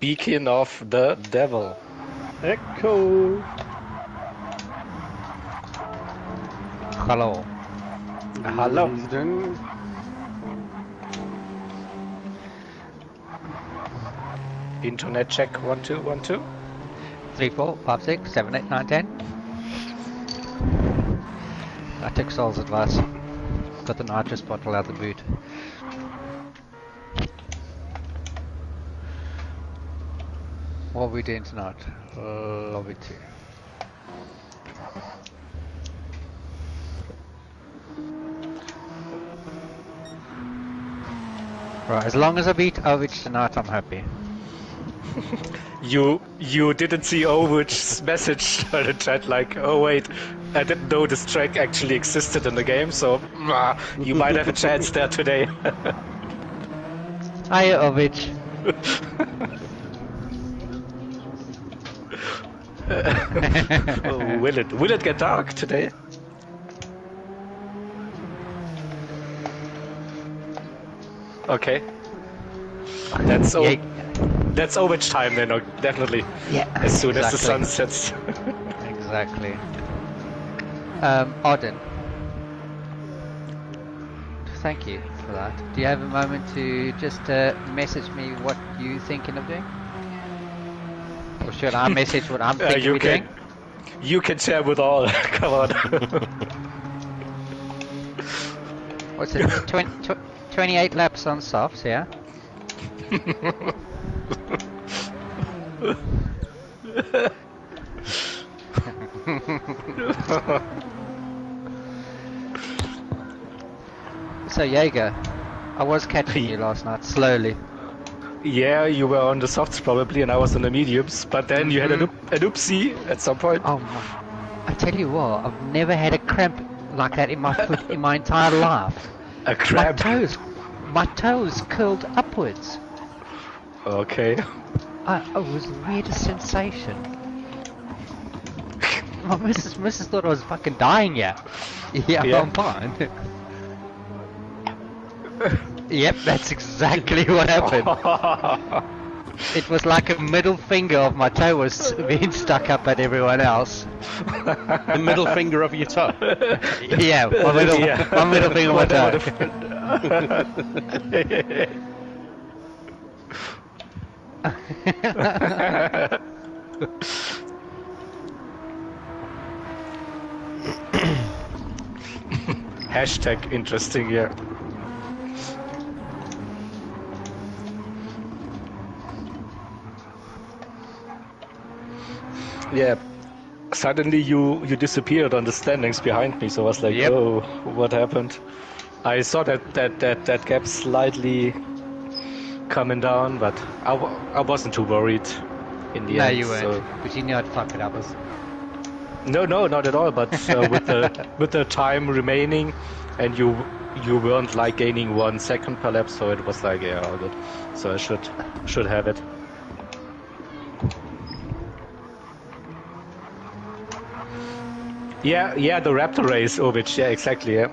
Beacon of the Devil. Echo. Hello. Hello. Then Internet check 1 2 1 2. 3, 4, 5, 6, 7, 8, 9, 10. I took Sol's advice. Got the nitrous bottle out the boot. What are we doing tonight? Lobby 2. Right, as long as I beat Ovich tonight, I'm happy. You didn't see Overwatch's message in the chat like, oh wait, I didn't know this track actually existed in the game, so you might have a chance there today. Hiya, Ovich. Will it get dark today? Okay. That's Overwatch time then, definitely. Yeah. As soon as the exactly. sun sets. Exactly. Odin. Thank you for that. Do you have a moment to just message me what you're thinking of doing? Or should I message what I'm thinking of doing? You can share with all. Come on. What's it? 28 laps on softs, yeah? So Jaeger, I was catching you last night, slowly. Yeah, you were on the softs probably, and I was on the mediums. But then you had an oopsie at some point. Oh my! I tell you what, I've never had a cramp like that in my foot in my entire life. A cramp. My toes curled upwards. Okay. It was the weirdest sensation. My missus thought I was fucking dying. Yeah, I'm fine. Yep, that's exactly what happened. It was like a middle finger of my toe was being stuck up at everyone else. the middle finger of your toe. Yeah, my middle finger of my toe. Hashtag interesting, yeah. Yeah. Suddenly you disappeared on the standings behind me, so I was like, Yep. Oh, what happened? I saw that gap slightly coming down, but I wasn't too worried in the end. No, you weren't. But you knew I'd fuck it up. No, not at all. But with the time remaining, and you weren't like gaining 1 second per lap, so it was like, yeah, all good. So I should have it. Yeah, the Raptor race, Ovich. Yeah, exactly. Yeah.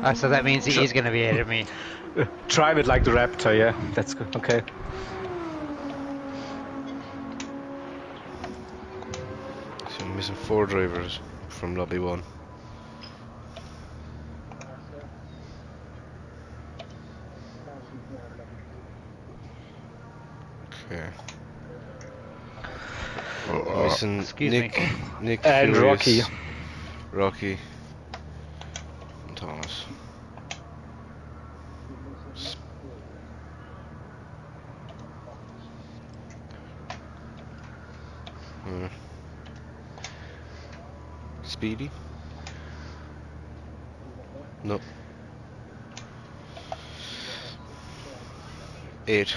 Oh, so that means he is going to be ahead of me. Drive it like the Raptor. Yeah, that's good. Okay. So I'm missing 4 drivers from lobby 1. Okay. I'm missing Nick and Furious, Rocky, and Thomas. Speedy? No. 8.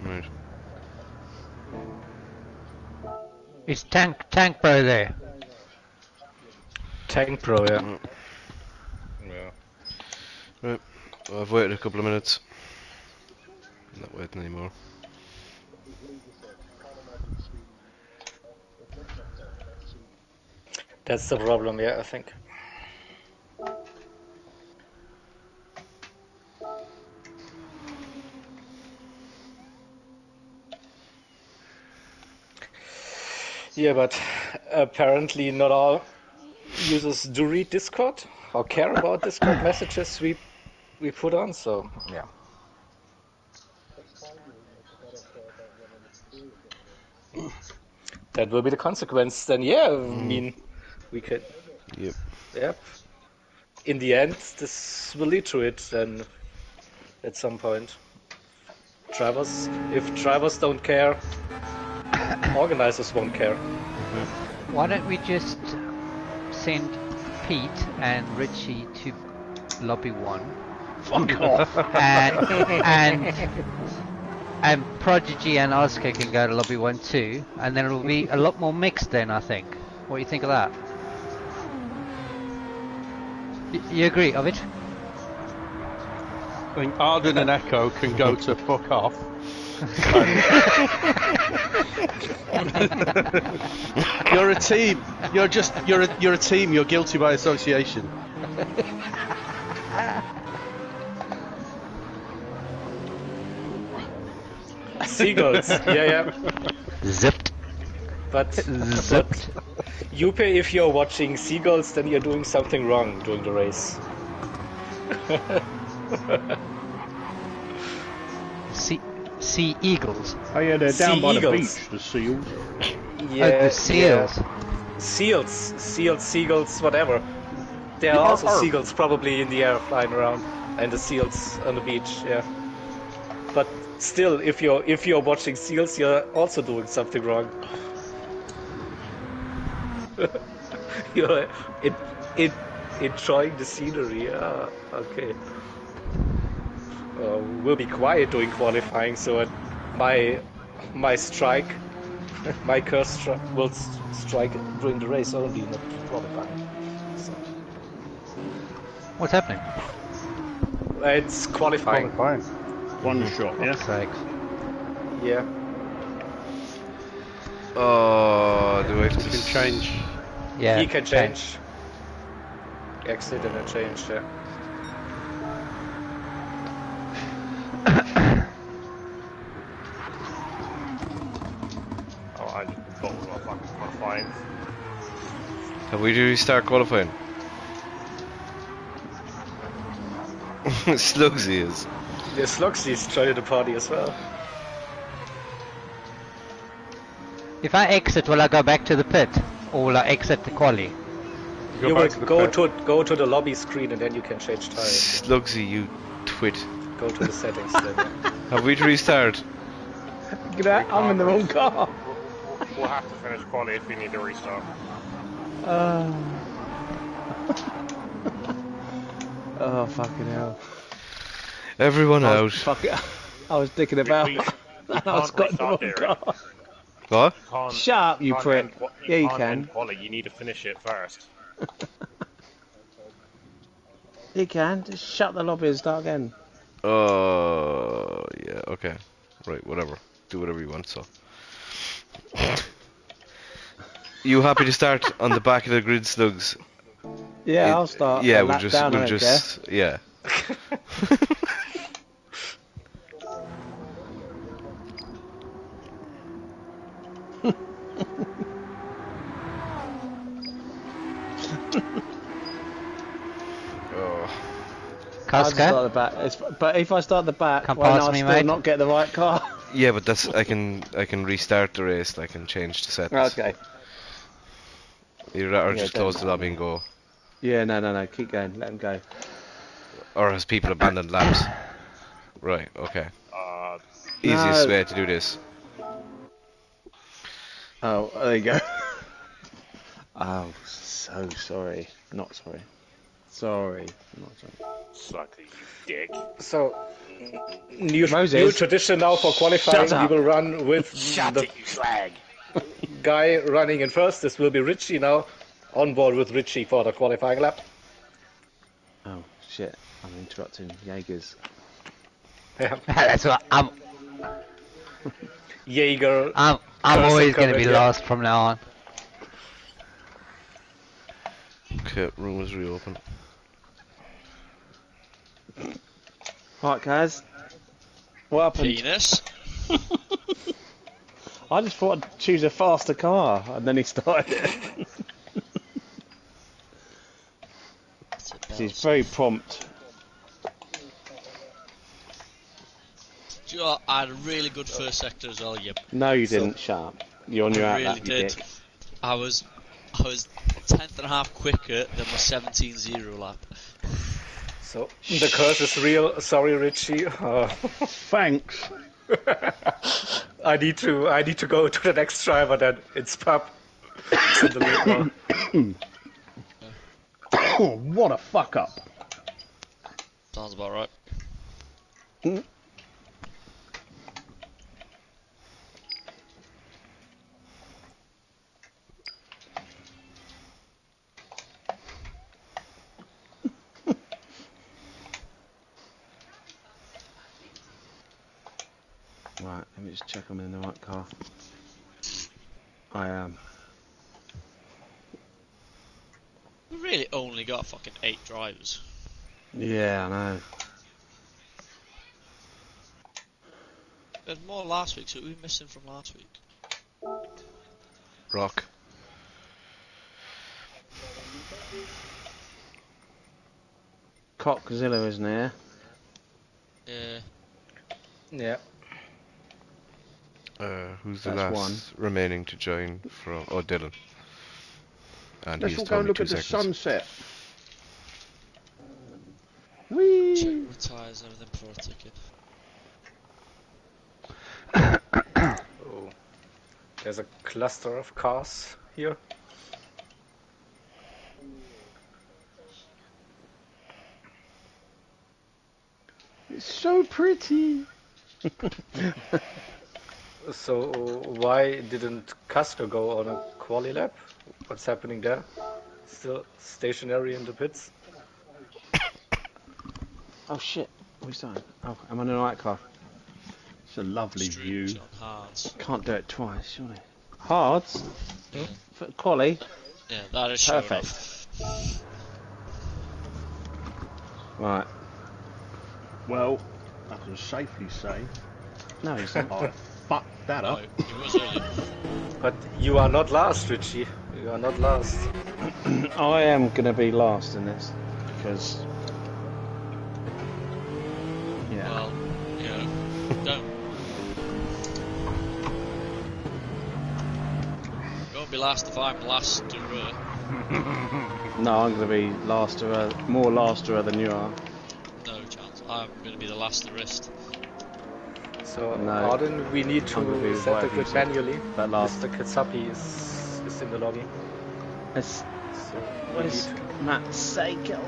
Right. It's Tank Pro there. Tank Pro, yeah. Yeah. Right. Well, I've waited a couple of minutes. I'm not waiting anymore. That's the problem, yeah, I think. Yeah, but apparently not all users do read Discord or care about Discord messages we put on. So yeah. That will be the consequence. Then yeah, I mean, we could. Yep. Yep. In the end, this will lead to it then at some point. If drivers don't care, organizers won't care. Why don't we just send Pete and Richie to lobby 1? Fuck off. And Prodigy and Oscar can go to lobby 1 too, and then it'll be a lot more mixed then, I think. What do you think of that? You agree, Ovid? I think Arden and Echo can go to fuck off. You're a team. You're a team. You're guilty by association. Seagulls, yeah. Zipped. But Yupe, if you're watching Seagulls, then you're doing something wrong during the race. Sea eagles. Oh yeah, they're down by the Seagulls. beach. The seals. Yeah, Oh, the seals. Yeah. Seals, seagulls, whatever. There are also seagulls probably in the air flying around, and the seals on the beach. Yeah. But still, if you're watching seals, you're also doing something wrong. You're enjoying the scenery. Yeah, okay. We'll be quiet during qualifying, so my strike, my curse will strike during the race only, not qualifying. So. What's happening? It's qualifying. One shot, yeah. Sakes. Yeah. Oh, do I have to change? Yeah. He can change. Exit and then change, yeah. Oh, I just got all my fucking qualifying. Have we to restart qualifying? Slugsy is. Yeah, Slugsy's joining the party as well. If I exit, will I go back to the pit? Or will I exit the quali? You will go to the lobby screen and then you can change tires. Slugsy, you twit. Go to the settings then. Have we to restart? I'm in the wrong car. We'll have to finish quali if we need to restart. Oh fucking hell! Everyone out. Fuck it. I was dicking about. I was got in the wrong car. What? Shut up, you prick. Yeah, you can. Quali, you need to finish it first. You can. Just shut the lobby and start again. Yeah, okay. Right, whatever. Do whatever you want, so. You happy to start on the back of the grid, Slugs? Yeah, I'll start. Yeah, we'll just, yeah. Casca? But if I start the back, Come why past not me, still mate. not get the right car? Yeah, but that's I can restart the race. I can change the settings. Okay. Or Yeah, just close the lobby and go. Yeah, no. Keep going. Let them go. Or has people abandoned laps? Right. Okay. Easiest way to do this. Oh, there you go. Oh, so sorry. Not sorry. Sorry. Not sorry. Suck you dick. So, new Moses, tradition now for qualifying. shut up. We will run with the you slag. guy running in first. This will be Richie now. On board with Richie for the qualifying lap. Oh, shit. I'm interrupting Jaegers. Yeah. That's what I'm Jaeger. I'm always going to be last from now on. Okay, room is reopened. Right, Kaz. What happened? Penis. I just thought I'd choose a faster car, and then he started it. He's very prompt. Do you know what? I had a really good first sector as well, yep. No, you didn't. Shut up. You're on your I out really lap, you did. dick. I was 10th and a half quicker than my 17.0 lap. So the curse is real. Sorry, Richie. Thanks. I need to go to the next driver then. It's pub. It's in the lead now. What a fuck up. Sounds about right. Right, let me just check I'm in the right car. I am. We really only got fucking 8 drivers. Yeah, I know. There's more last week, so we were missing from last week. Rock. Cockzilla isn't here. Yeah. Yeah. Who's the That's last remaining to join from? Oh, Dylan. And Let's he's all go told me look 2 at the seconds. sunset. Check Whee! the tyres and everything before I take it. Oh. There's a cluster of cars here. It's so pretty. So why didn't Castor go on a quali lap? What's happening there? Still stationary in the pits? Oh shit, what are we starting? Oh, I'm on the right car. It's a lovely view. Street on hards. Can't do it twice, surely. Hards? Yeah. For quali? Yeah, that is showing Perfect. off. Right. Well, I can safely say No, he's not. I fucked that No, up. it was early. But you are not last, Richie. You are not last. I am going to be last in this, because... Yeah. Well, you know, don't. You won't be last if I'm last to No, I'm going to be more laster than you are. no chance. I'm going to be the last to the rest. So, No. Arden, we need I'm gonna be to set the whatever you grid said. manually. That last. Mr. Katsapi is in the lobby. It's, So we where's need Matt Seiko?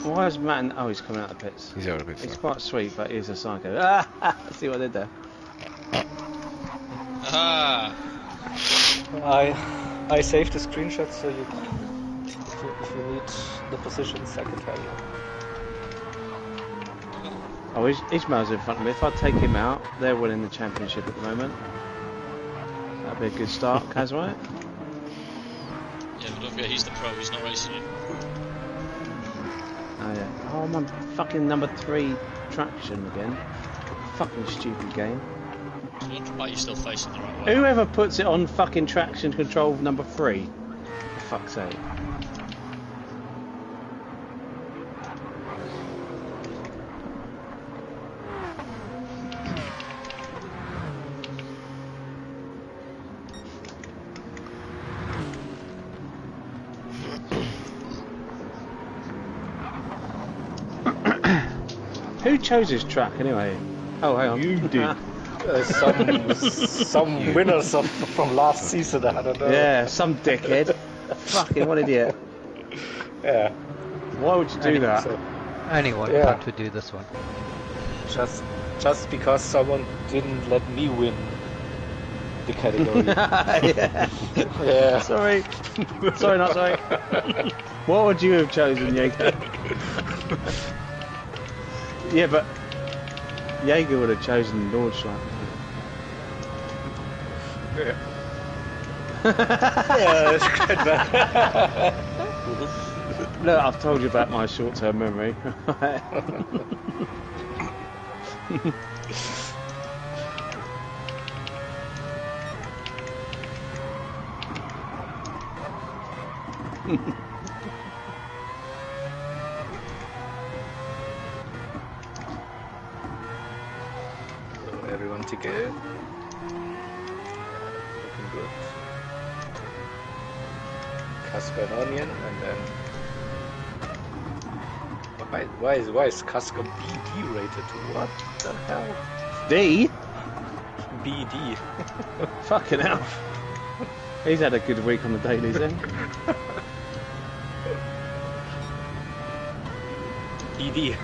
Why is Matt... Oh, he's coming out of the pits. He's out of it. He's quite sweet, but he's a psycho. Ah, see what I did there? Ah! I saved the screenshot, so you, if you need the positions, I can tell you. Oh, Ismail's in front of me. If I take him out, they're winning the championship at the moment. That'd be a good start, Kaz, right? Yeah, but don't forget, he's the pro, he's not racing you. Oh yeah. Oh, I'm on fucking number 3 traction again. Fucking stupid game. I wonder why you're still facing the right way. Whoever puts it on fucking traction control number 3? For fuck's sake. Who chose this track anyway? Oh, hang on. You did. Some winners from last season, I don't know. Yeah, some dickhead. Fucking what idiot. Yeah. Why would you do that? So, Only one Yeah. cunt would do this one. just because someone didn't let me win the category. Yeah. Yeah. Sorry. Sorry, not sorry. What would you have chosen, Jaeger? Yeah, but Jaeger would have chosen Nordschleife. Yeah. Yeah, it's quite bad. Look, I've told you about my short-term memory. So everyone to go. Looking good. Casca and onion, and then why is Casca BD rated? What the hell? D? BD. Fucking hell. He's had a good week on the dailies then. BD.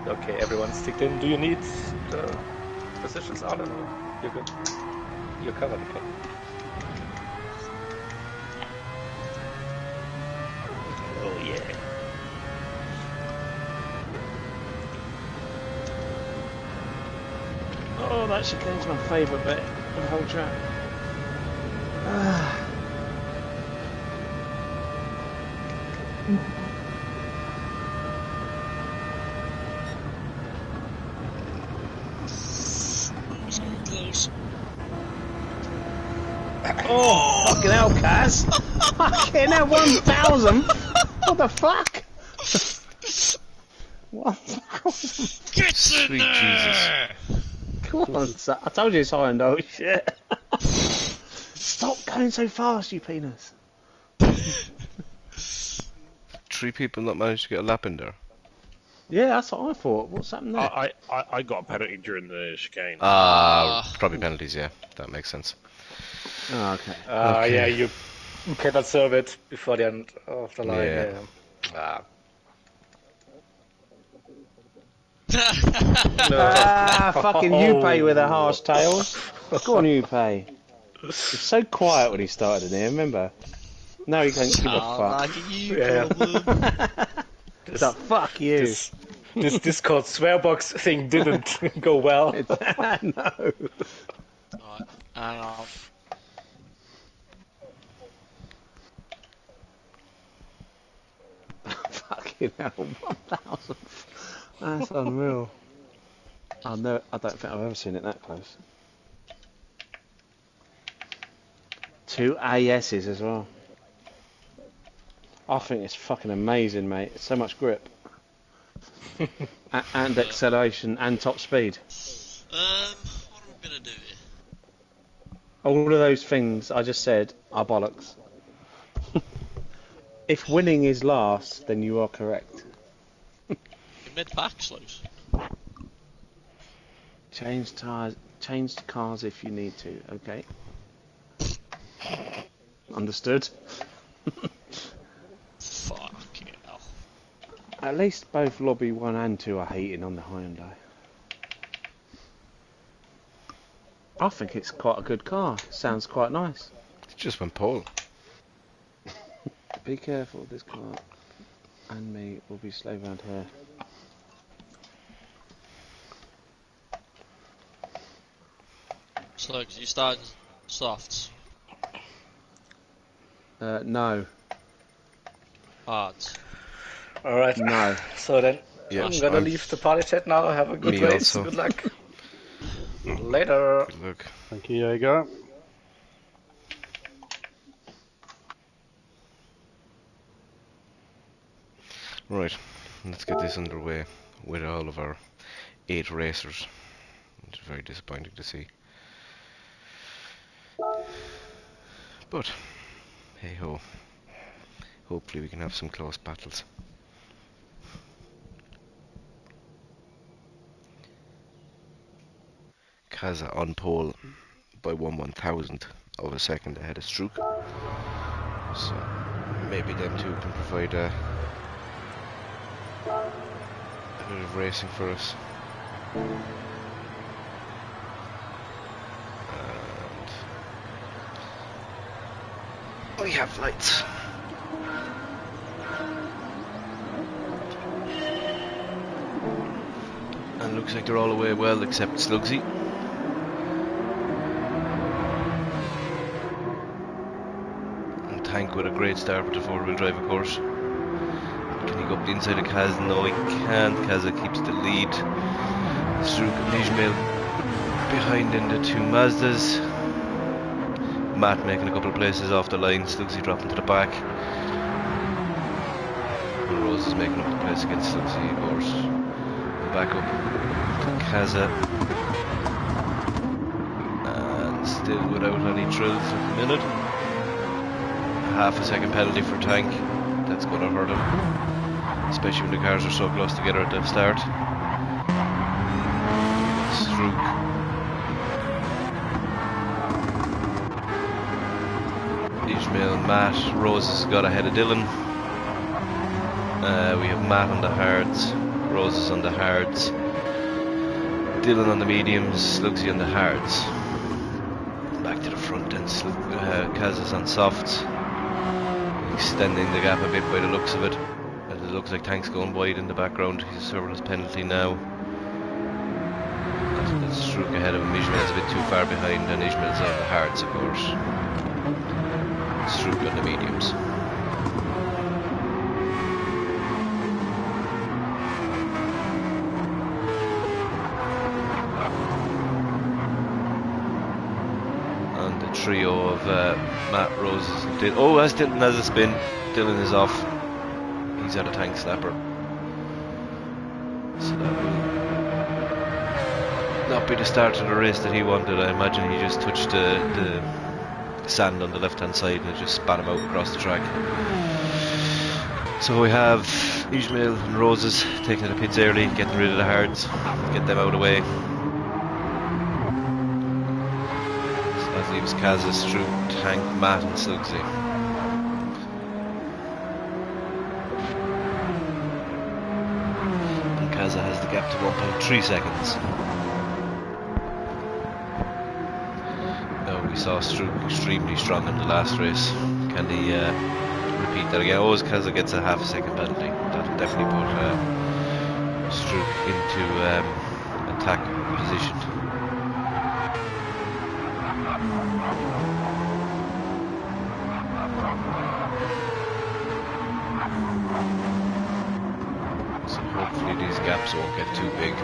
Okay, everyone's ticked in. Do you need the positions out? Or you're good. You're covered. Okay. Oh yeah. Oh, that chicane's my favourite bit of the whole track. So close. Oh, fucking hell, Kaz! Fucking hell, 1,000! What the fuck? 1,000! Get in Sweet there! Come on, son. I told you it's high and oh shit. Stop going so fast, you penis. 3 people not managed to get a lap in there. Yeah, that's what I thought. What's happened there? I got a penalty during the chicane. Probably penalties, yeah. That makes sense. Oh, okay. Yeah, you cannot serve it before the end of the line. Yeah. Yeah. Fucking Yuppie with a harsh tails. Go on, Yuppie. He's so quiet when he started in here, remember? Now he can't give a Oh, fuck. like a you Yeah. problem. So, fuck you. This Discord swearbox thing didn't go well. No. Right, hang on. Fucking hell, 1,000. That's unreal. I don't think I've ever seen it that close. 2 ASs as well. I think it's fucking amazing, mate. It's so much grip. And acceleration and top speed. What am I gonna do here? All of those things I just said are bollocks. If winning is last, then you are correct. You're mid-pack, slows. Change cars if you need to, okay? Understood? Fucking hell. At least both Lobby 1 and 2 are hating on the Hyundai. I think it's quite a good car. Sounds quite nice. It's just one pole. Be careful, this car and me will be slow round here. So, cause you started softs, No. hards. Alright. No. So then Yeah, I'm gonna leave the party chat now. Have a good Me race. also. Good luck. Later. Look. Thank you, Jaeger. Right, let's get this underway with all of our 8 racers, which is very disappointing to see. But, hey ho, hopefully we can have some close battles. Kaza on pole by 1/1000 of a second ahead of Strook. So, maybe them two can provide a bit of racing for us. And we have lights. And looks like they're all away well except Slugsy. And Tank with a great start with the 4-wheel drive, of course. Can he go the inside of Kaz. No, he can't. Kaza keeps the lead. Struk and Ishmael behind in the two Mazdas. Matt making a couple of places off the line. Slugsy dropping to the back. Rose is making up the place against Slugsy, of course. Back up to Kaza. And still without any thrills at the minute. Half a second penalty for Tank. That's going to hurt him. Especially when the cars are so close together at the start. Struk. Ishmael, Matt, Rose has got ahead of Dylan. We have Matt on the hards, Rose is on the hards, Dylan on the mediums, Slugsy on the hards. Back to the front then, Kaz is on softs, extending the gap a bit by the looks of it. It looks like Tank's going wide in the background. He's serving his penalty now. That's Struk ahead of him. Ishmael's a bit too far behind, and Ishmael's on the hards, of course. Struk on the mediums. And the trio of Matt, Roses and Dylan. Oh, as Dylan has a spin. Dylan is off. He's at a Tank slapper. So that will not be the start of the race that he wanted. I imagine he just touched the sand on the left hand side and it just spat him out across the track. So we have Ishmael and Roses taking the pits early, getting rid of the hards, get them out of the way. So that leaves Kaza, Struk, Tank, Matt and Slugsy. And Kaza has the gap to 1.3 seconds. We saw Struk extremely strong in the last race. Can he repeat that again? Oh, Kaza gets a half a second penalty. That'll definitely put Struk into attack position. So hopefully these gaps won't get too big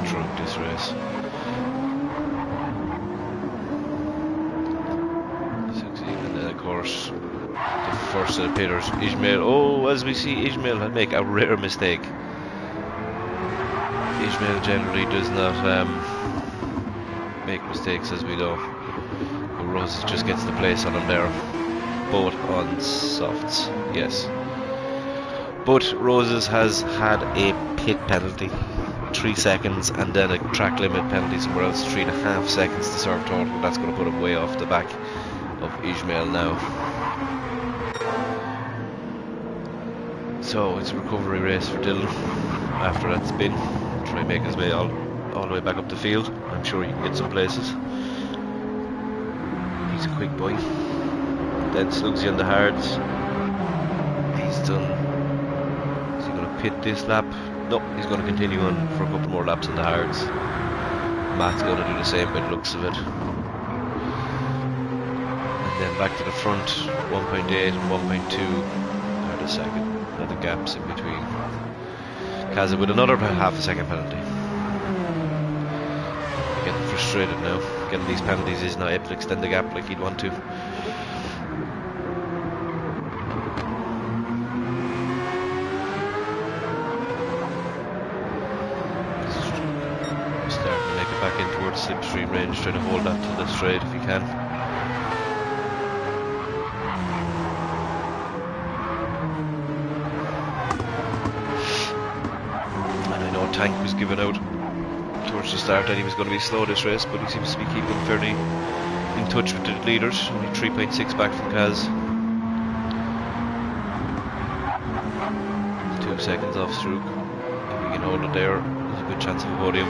throughout this race. The first of the pitters, Ishmael. Oh, as we see, Ishmael make a rare mistake. Ishmael generally does not make mistakes, as we know. But Roses just gets the place on him there. Both on softs, yes. But Roses has had a pit penalty, 3 seconds, and then a track limit penalty somewhere else, 3.5 seconds to serve total. That's going to put him way off the back of Ishmael now. So it's a recovery race for Dylan after that spin. Try and make his way all the way back up the field. I'm sure he can get some places. He's a quick boy. Then Slugsy on the hards. He's done. Is he going to pit this lap? No, he's going to continue on for a couple more laps on the hards. Matt's going to do the same by the looks of it. Then back to the front, 1.8 and 1.2 are the second, are the gaps in between. Kaza with another half a second penalty. Getting frustrated now. Getting these penalties, he's not able to extend the gap like he'd want to. Starting to make it back in towards slipstream range, trying to hold that to the straight if he can. Tank was given out towards the start that he was going to be slow this race, but he seems to be keeping fairly in touch with the leaders. Only 3.6 back from Kaz. 2 seconds off Struk. If he can hold it there, there's a good chance of a podium.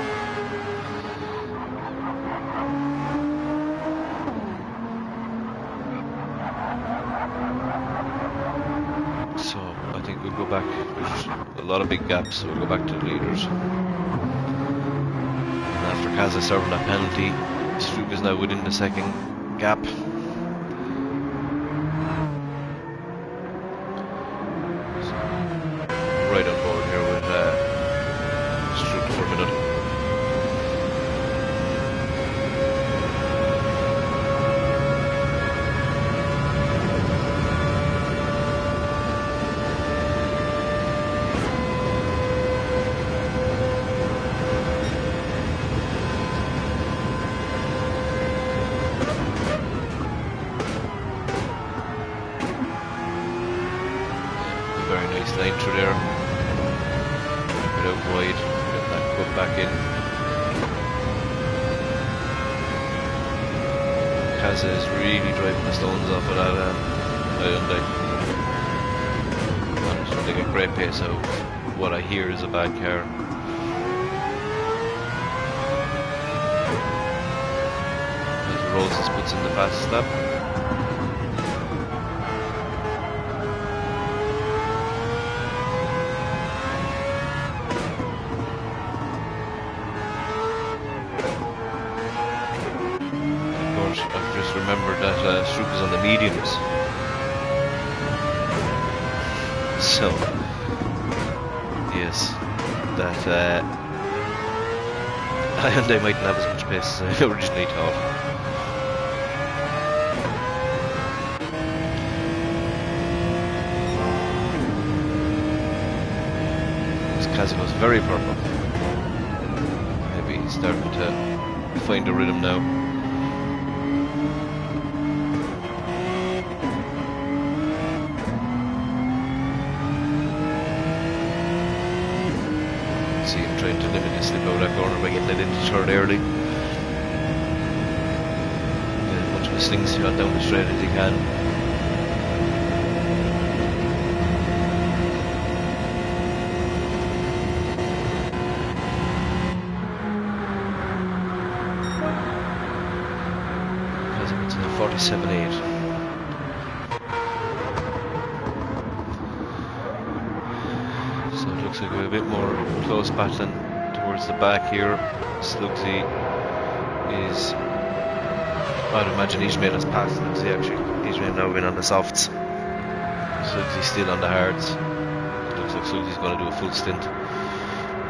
So I think we'll go back. There's a lot of big gaps, so we'll go back to the leaders. And after Kaza serving that penalty, Struk is now within the second gap. wide. Get that cut back in. Kaza is really driving the stones off of that Hyundai. And they get great pace out of what I hear is a bad car. As Roses puts in the fastest lap. I've just remembered that Stroop is on the mediums, so yes, that Hyundai mightn't have as much pace as I originally thought. This Kaza goes very purple. Maybe he's starting to find a rhythm now. See him trying to limit his slip out of that corner by getting it into third early. Get as much of a sling shot down the straight as he can. Because it's a 47.8. Looks like we're a bit more close battling towards the back here. Slugsy is, I'd imagine Ishmael has passed Slugsy actually. Ishmael now been on the softs. Slugsy's still on the hards. It looks like Slugsy's going to do a full stint.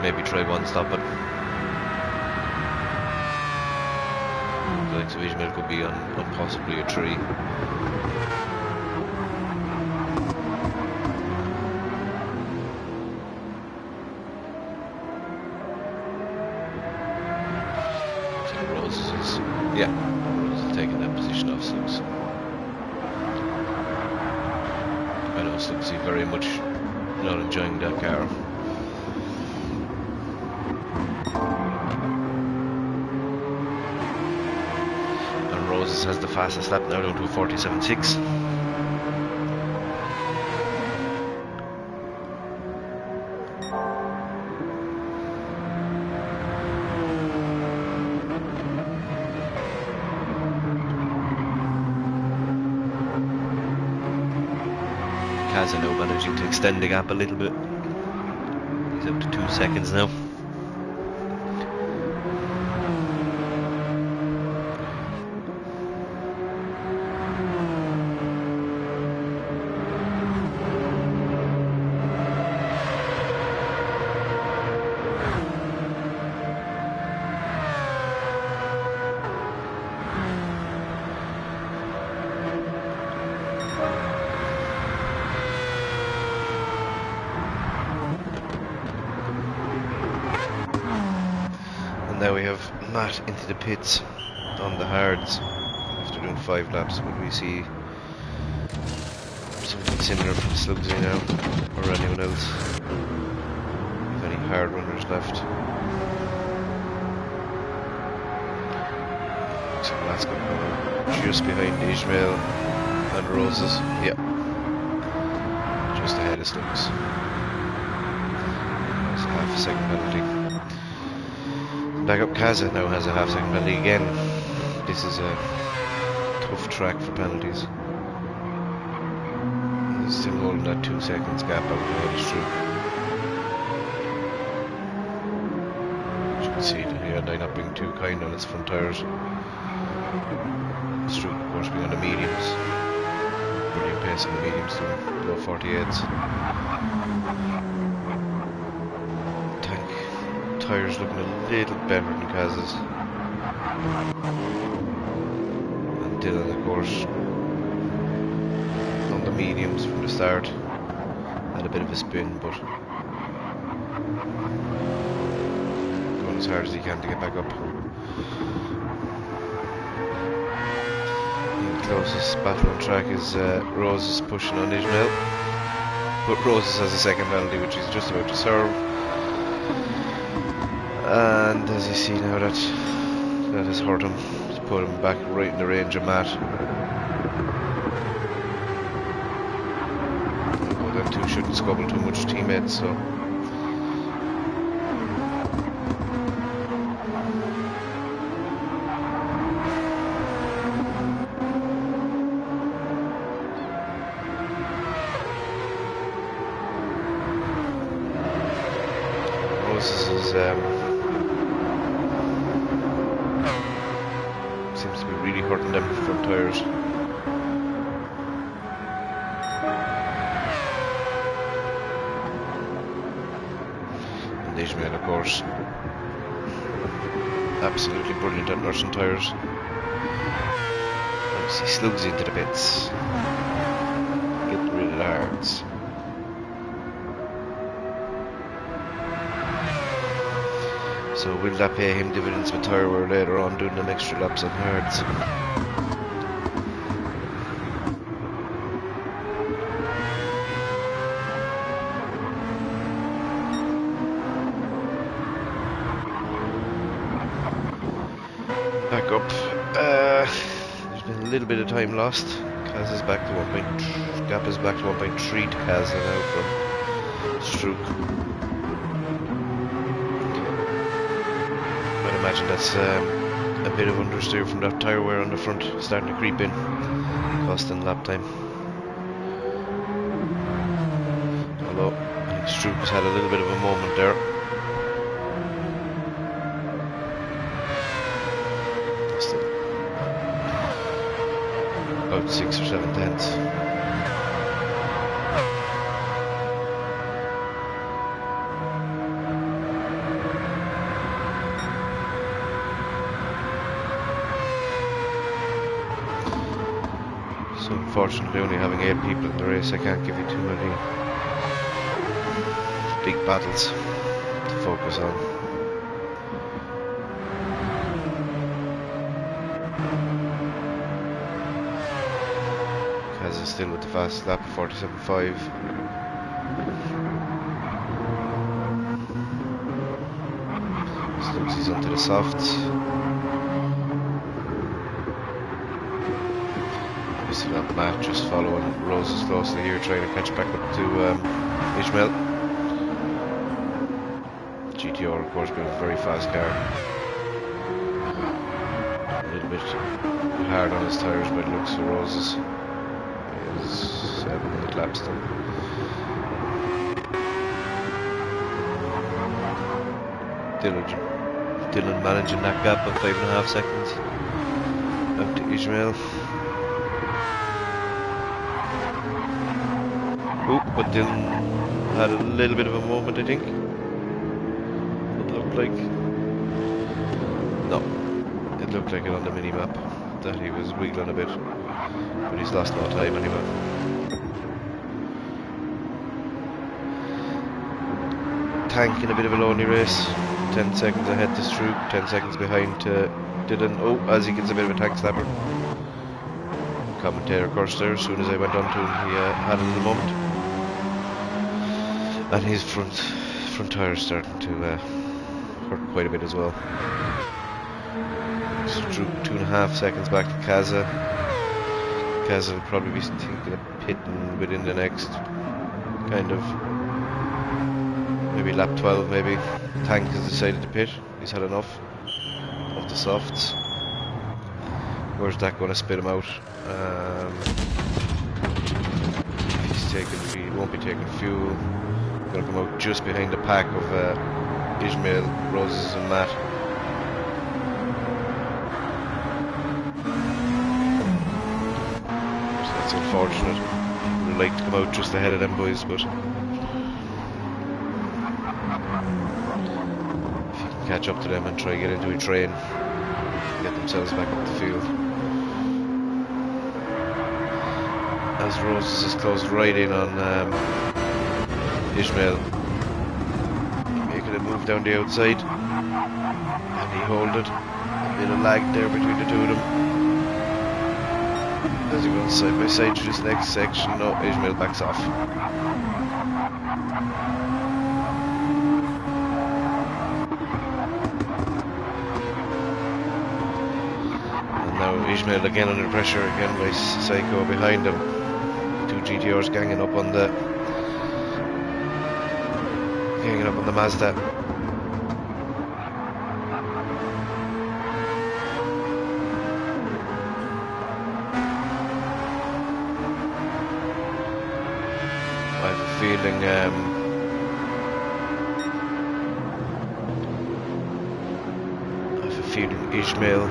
Maybe try one stop it. The likes of Ishmael could be on possibly a tree. Yeah, Rose is taking that position off Slugs. I know Slugsy very much not enjoying that car. And Roses has the fastest lap now down to a 47.6. Kaza now managing to extend the gap a little bit. He's up to 2 seconds now. Now we have Matt into the pits on the hards after doing 5 laps. Would we see something similar from Slugsy now, or anyone else? If any hard runners left. So Glasgow just behind Ishmael and Roses. Yep, just ahead of Slugs. That's half a second penalty. Back up Kaza now has a half second penalty again. This is a tough track for penalties. He's still holding that 2 seconds gap out of the Stroop. As you can see, the Hyundai not being too kind on its front tyres. Stroop of course being on the mediums. Brilliant pace on the mediums too, below 48s. Tyres looking a little better than Kaza's. And Dylan of course on the mediums from the start. Had a bit of a spin but going as hard as he can to get back up. And the closest battle on track is Roses pushing on Ishmael. But Roses has a second penalty which he's just about to serve. And as you see now, that has hurt him. It's put him back right in the range of Matt. Well, them two shouldn't squabble too much, teammates, so. Moses is seems to be really hurting them front tyres. And Ishmael, of course, absolutely brilliant at nursing tyres. As he slugs into the pits, getting rid of the hards. So will that pay him dividends with tyre wear later on, doing them extra laps on hards? Back up. There's been a little bit of time lost. Kaz is back to 1.3. Gap is back to 1.3 to Kaz now from Strook. I imagine that's a bit of understeer from that tyre wear on the front starting to creep in, costing lap time. Although I think Stroop has had a little bit of a moment there. Still about 6 or 7 tenths. Unfortunately, only having 8 people in the race, I can't give you too many big battles to focus on. Kaz is still with the fastest lap of 47.5. Looks he's onto the softs. Not Matt just following Roses closely here, trying to catch back up to Ishmael. GTR, of course, being a very fast car. A little bit hard on his tyres by the looks of Roses. He has 7 laps done. Dylan managing that gap of 5.5 seconds up to Ishmael. But Dylan had a little bit of a moment, I think. It looked like... No, it looked like it on the mini-map, that he was wiggling a bit. But he's lost no time anyway. Tank in a bit of a lonely race. 10 seconds ahead to Stroop, 10 seconds behind to Dylan. Oh, as he gets a bit of a tank slapper. Commentator cursed there as soon as I went on to him, he had a little moment. And his front tyre's starting to hurt quite a bit as well. So 2.5 seconds back to Kaza. Kaza will probably be thinking of pitting within the next kind of maybe lap 12 maybe. Tank has decided to pit. He's had enough of the softs. Where's that going to spit him out? He won't be taking fuel. Going to come out just behind the pack of Ishmael, Roses and Matt. So that's unfortunate. Would like to come out just ahead of them boys, but if you can catch up to them and try to get into a train, get themselves back up the field. As Roses is closed right in on Ishmael, making a move down the outside, and he hold it. A bit of lag there between the two of them. As he goes side by side to this next section, no, Ishmael backs off. now Ishmael again under pressure again by Psycho behind him. Two GTRs ganging up on the Mazda. I have a feeling Ishmael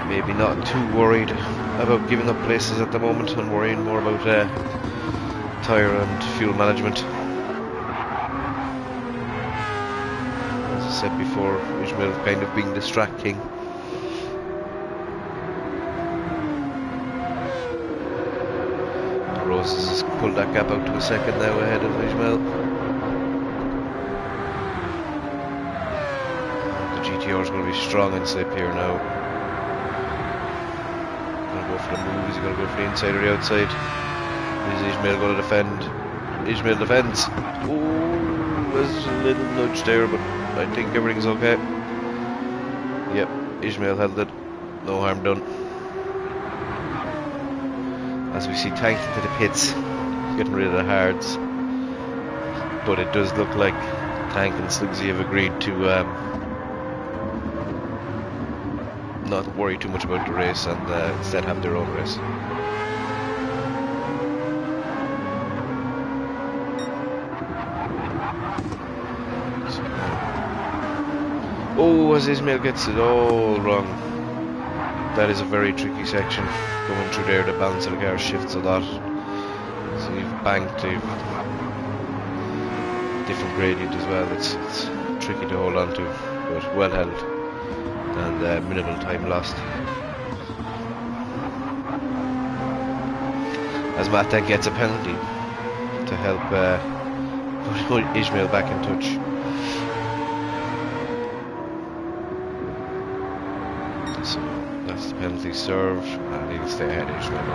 maybe not too worried about giving up places at the moment and worrying more about tyre and fuel management. As I said before, Ishmael kind of being distracting. Roses has pulled that gap out to a second now ahead of Ishmael. GTR is going to be strong and slip here now. Going to go for the move. Is he going to go for the inside or the outside? Is Ishmael going to defend? Ishmael defends. Oh, there's a little nudge there, but I think everything's okay. Yep, Ishmael held it. No harm done. As we see Tank into the pits, getting rid of the hards. But it does look like Tank and Slugsy have agreed to not worry too much about the race and instead have their own race. Oh, as Ishmael gets it all wrong. That is a very tricky section. Going through there, the balance of the car shifts a lot. So you've banked, you've different gradient as well. It's tricky to hold on to, but well held. And minimal time lost. As Matt then gets a penalty to help put Ishmael back in touch. So that's the penalty served, and he'll stay ahead of Ishmael,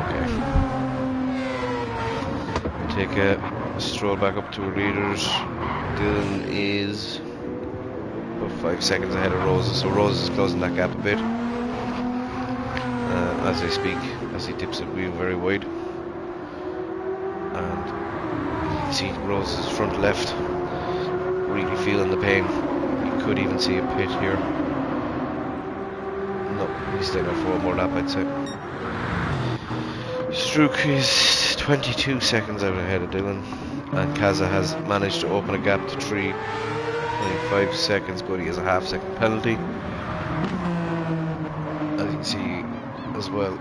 okay. Take a stroll back up to our leaders. Dylan is 5 seconds ahead of Roses, so Roses is closing that gap a bit as I speak, as he tips it wheel very wide. And you can see Roses front left, really feeling the pain. You could even see a pit here. No, he's staying on for one more lap, I'd say. Strook is 22 seconds out ahead of Dylan, and Kaza has managed to open a gap to 3. 5 seconds, but he has a half-second penalty. As you can see as well,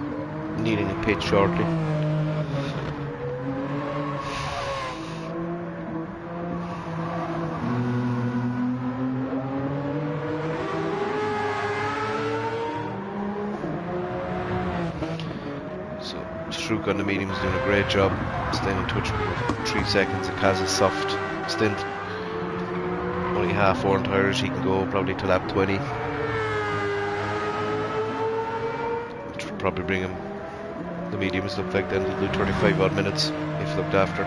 needing a pit shortly. So Strook on the medium is doing a great job, staying in touch with 3 seconds. And Kaz's soft stint. Only half worn tyres, he can go probably to lap 20. Which would probably bring him, the mediums look like then he'll do 35 odd minutes if looked after.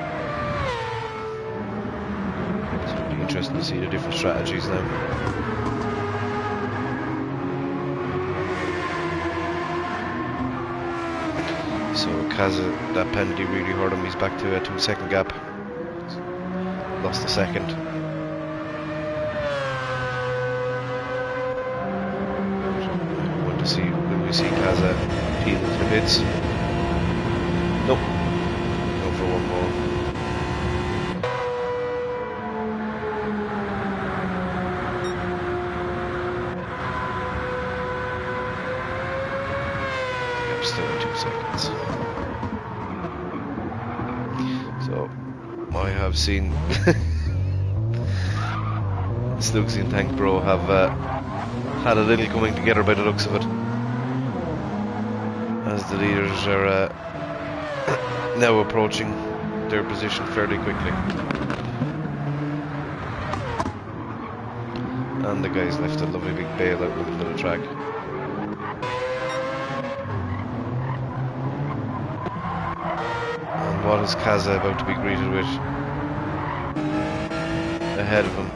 So it'll be interesting to see the different strategies now. So Kaza, that penalty really hurt him, he's back to a 2 second gap. Lost a second. Will we see Kaza peel to the pits? Nope. Go for one more. Yep, still in 2 seconds. So I have seen Slugsy and Tank Bro have had a little coming together by the looks of it, as the leaders are now approaching their position fairly quickly, and the guys left a lovely big bail out in the middle of the track. And what is Kaza about to be greeted with ahead of him?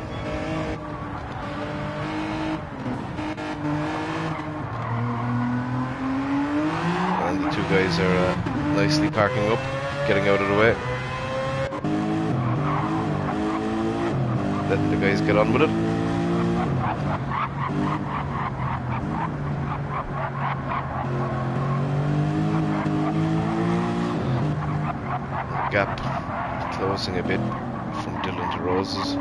guys are nicely parking up, getting out of the way. Letting the guys get on with it. Gap closing a bit from Dylan to Roses.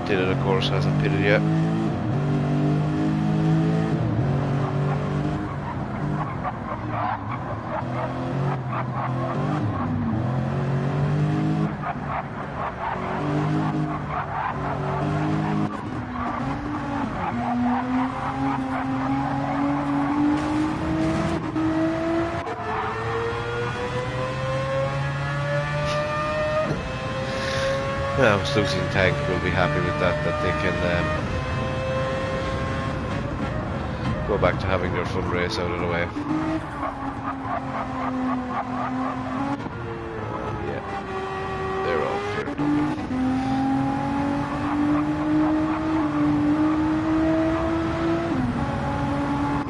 Dylan, of course, hasn't pitted yet. Yeah, Lucy and Tank will be happy with that they can go back to having their fun race out of the way. Yeah, they're all cleared up.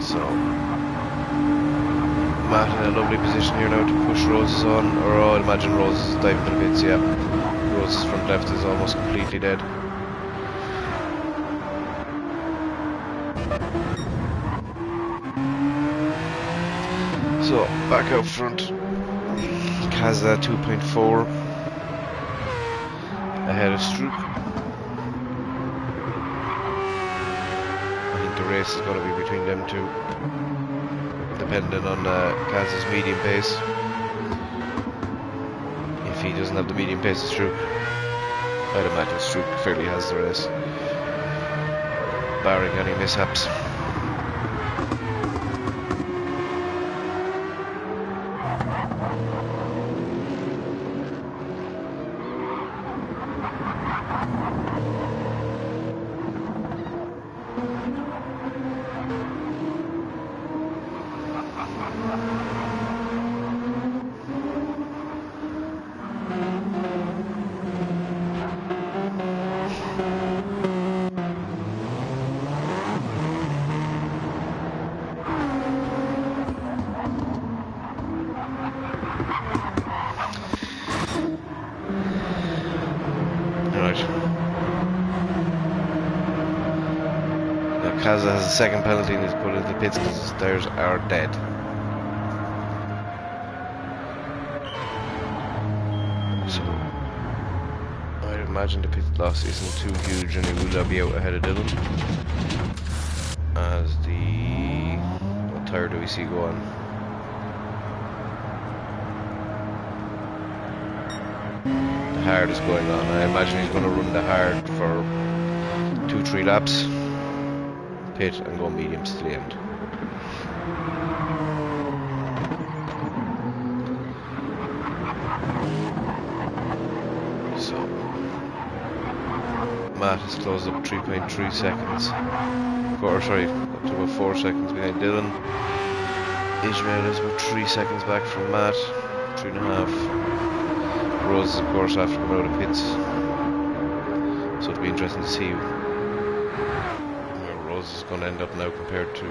So, Matt in a lovely position here now to push Roses on, or I'd imagine Roses is diving to the pits, yeah. Roses front left is almost completely dead. So, back out front, Kaza 2.4 ahead of Stroop. I think the race is going to be between them two, depending on Kaza's medium pace. If he doesn't have the medium pace of Stroop, I'd imagine Stroop fairly has the race, barring any mishaps. Kaza has a second penalty and he's put into the pits because his tires are dead. So, I'd imagine the pit loss isn't too huge and he will be out ahead of Dylan. As the... what tire do we see go on? The hard is going on. I imagine he's going to run the hard for 2-3 laps. Pit and go mediums to the end. So Matt has closed up 3.3 seconds. Or sorry, up to about 4 seconds behind Dylan. Ishmael is about 3 seconds back from Matt. 3.5. Rose, of course, after coming out of pits. So it'll be interesting to see is going to end up now compared to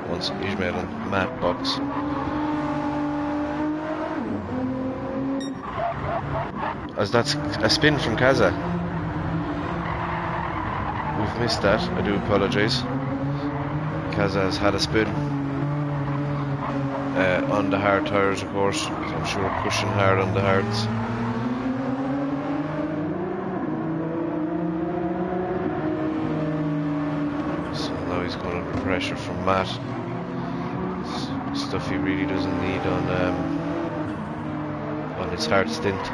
once Ishmael and Matt box. As that's a spin from Kaza. We've missed that, I do apologise. Kaza has had a spin on the hard tyres, of course, so I'm sure pushing hard on the hards. Pressure from Matt. Stuff he really doesn't need on his hard stint.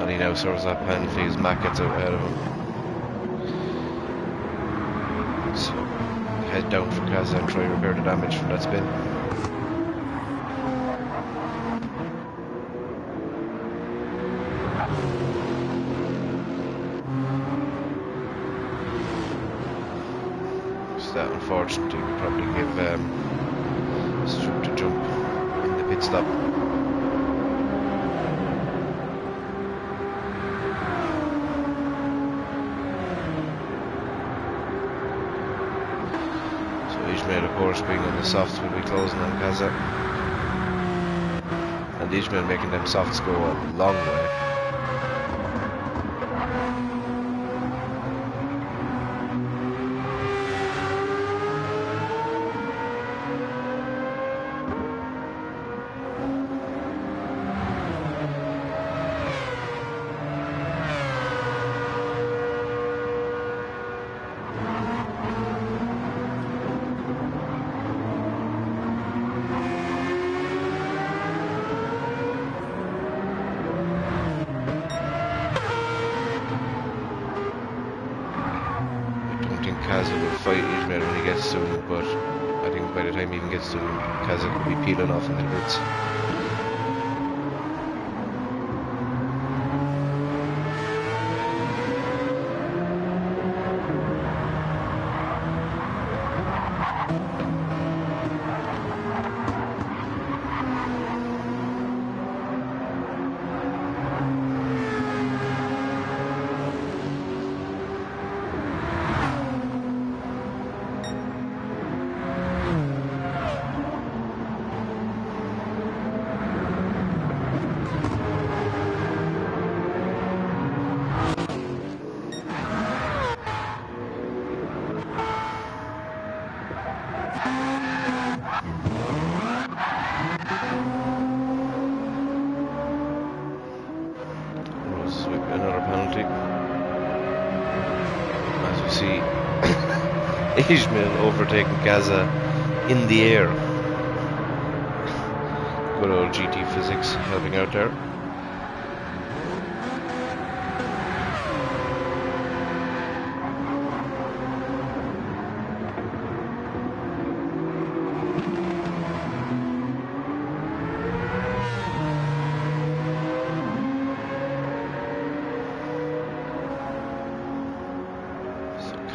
And he now serves that penalty as Matt gets out ahead of him. So head down for Kaza and try to repair the damage from that spin. That unfortunately would probably give Stroop to jump in the pit stop. course, being on the softs will be closing on Kaza. And Ishmael making them softs go a long way. Kaza will fight Ishmael when he gets to him, but I think by the time he even gets to him, Kaza could be peeling off into bits. Another penalty. As we see Ishmael overtaking Kaza in the air. Good old GT physics helping out there.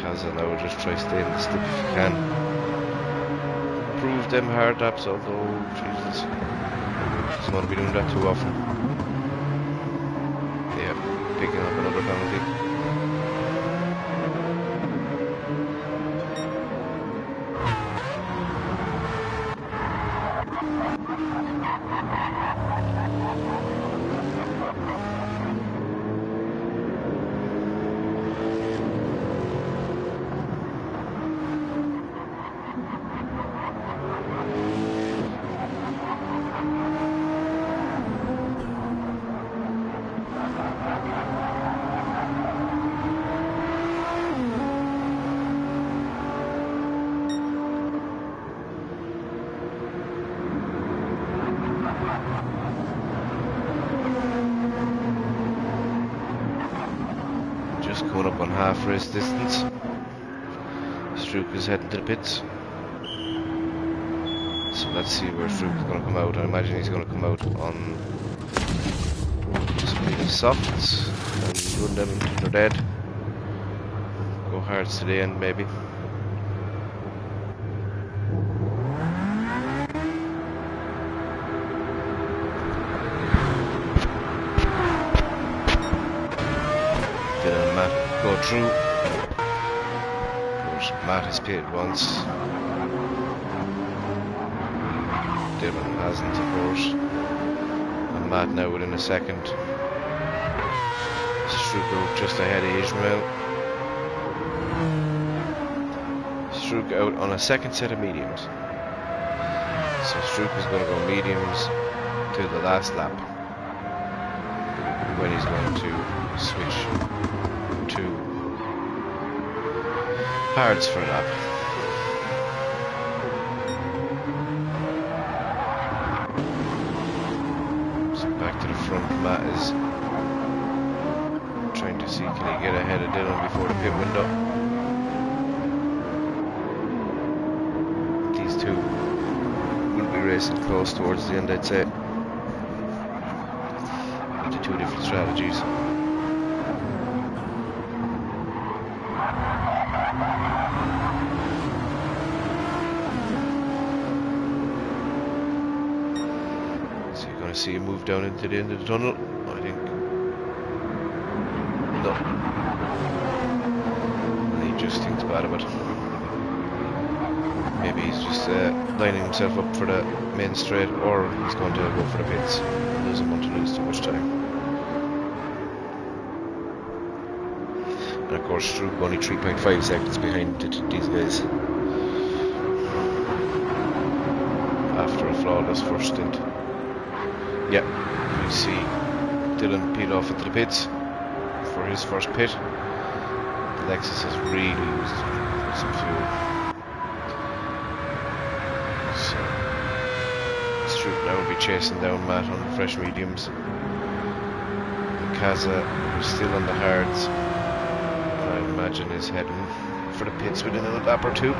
Kaza now just try to stay in the slip if you can. Improve them hard laps, although Jesus, doesn't want to be doing that too often. Yeah, picking up another penalty. Coming up on half race distance. Strouk is heading to the pits. So let's see where Strouk is going to come out. I imagine he's going to come out on some of the softs and run them until they're dead. Go hards to the end maybe. Go through, but Matt has pitted once. Dylan hasn't, of course. And Matt now within a second. Strouk out just ahead of Ishmael. Strouk out on a second set of mediums. So Strouk is going to go mediums to the last lap, when he's going to switch to hards for a lap. So back to the front, Matt is trying to see can he get ahead of Dylan before the pit window. These two will be racing close towards the end, I'd say. With the two different strategies. See him move down into the end of the tunnel, I think. No. And he just thinks bad of it. Maybe he's just lining himself up for the main straight, or he's going to go for the pits. He doesn't want to lose too much time. And of course, Stroop only 3.5 seconds behind these guys after a flawless first stint. Yeah, we see Dylan peel off into the pits for his first pit. The Lexus has really used some fuel. So Stroop now will be chasing down Matt on the fresh mediums. Kaza is still on the hards. I imagine is heading for the pits within a lap or two.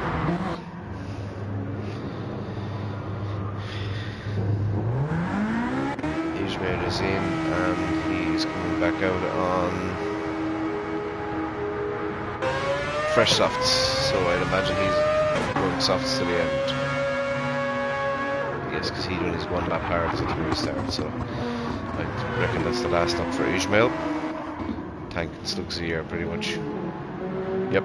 Ishmael is in and he's coming back out on fresh softs, so I'd imagine he's going softs to the end. Yes, because he's doing his one lap hards at the very start, so I reckon that's the last stop for Ishmael. Tank and Slugsy are pretty much. Yep.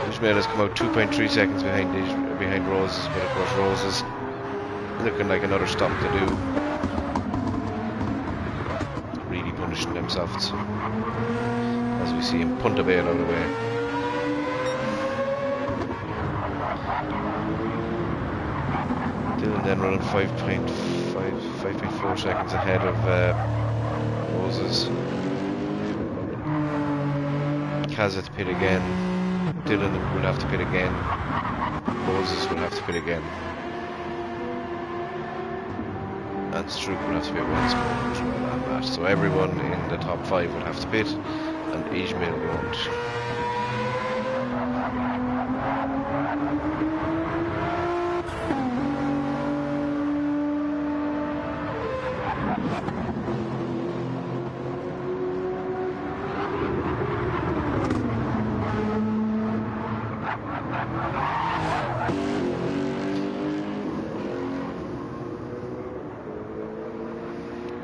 Ishmael has come out 2.3 seconds behind Roses, but of course Roses looking like another stop to do. Really punishing them softs as we see him punt a bail out of the way. Dylan then running 5.4 seconds ahead of Roses. Kaz to pit again. Dylan will have to pit again. Roses will have to pit again. And Stroop will have to pit once more. So everyone in the top 5 will have to pit, and Ishmael won't.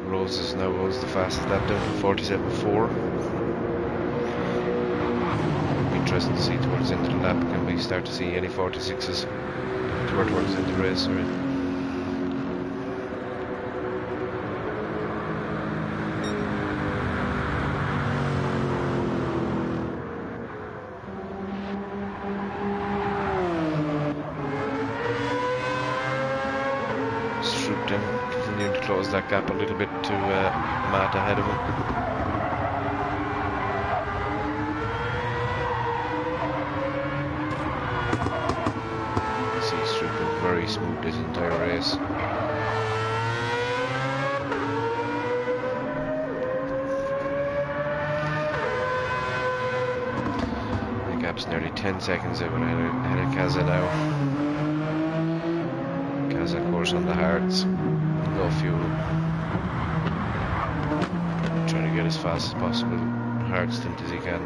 Roses now goes the fastest lap down to 47.4. Interesting to see towards the end of the lap, can we start to see any 46s towards the end of the race? Continuing to close that gap a little bit to Matt ahead of him. See Stroop been very smooth this entire race. The gap's nearly 10 seconds out ahead of Kaza now. Kaza, of course, on the hards. No fuel. Trying to get as fast as possible, hard stint as he can.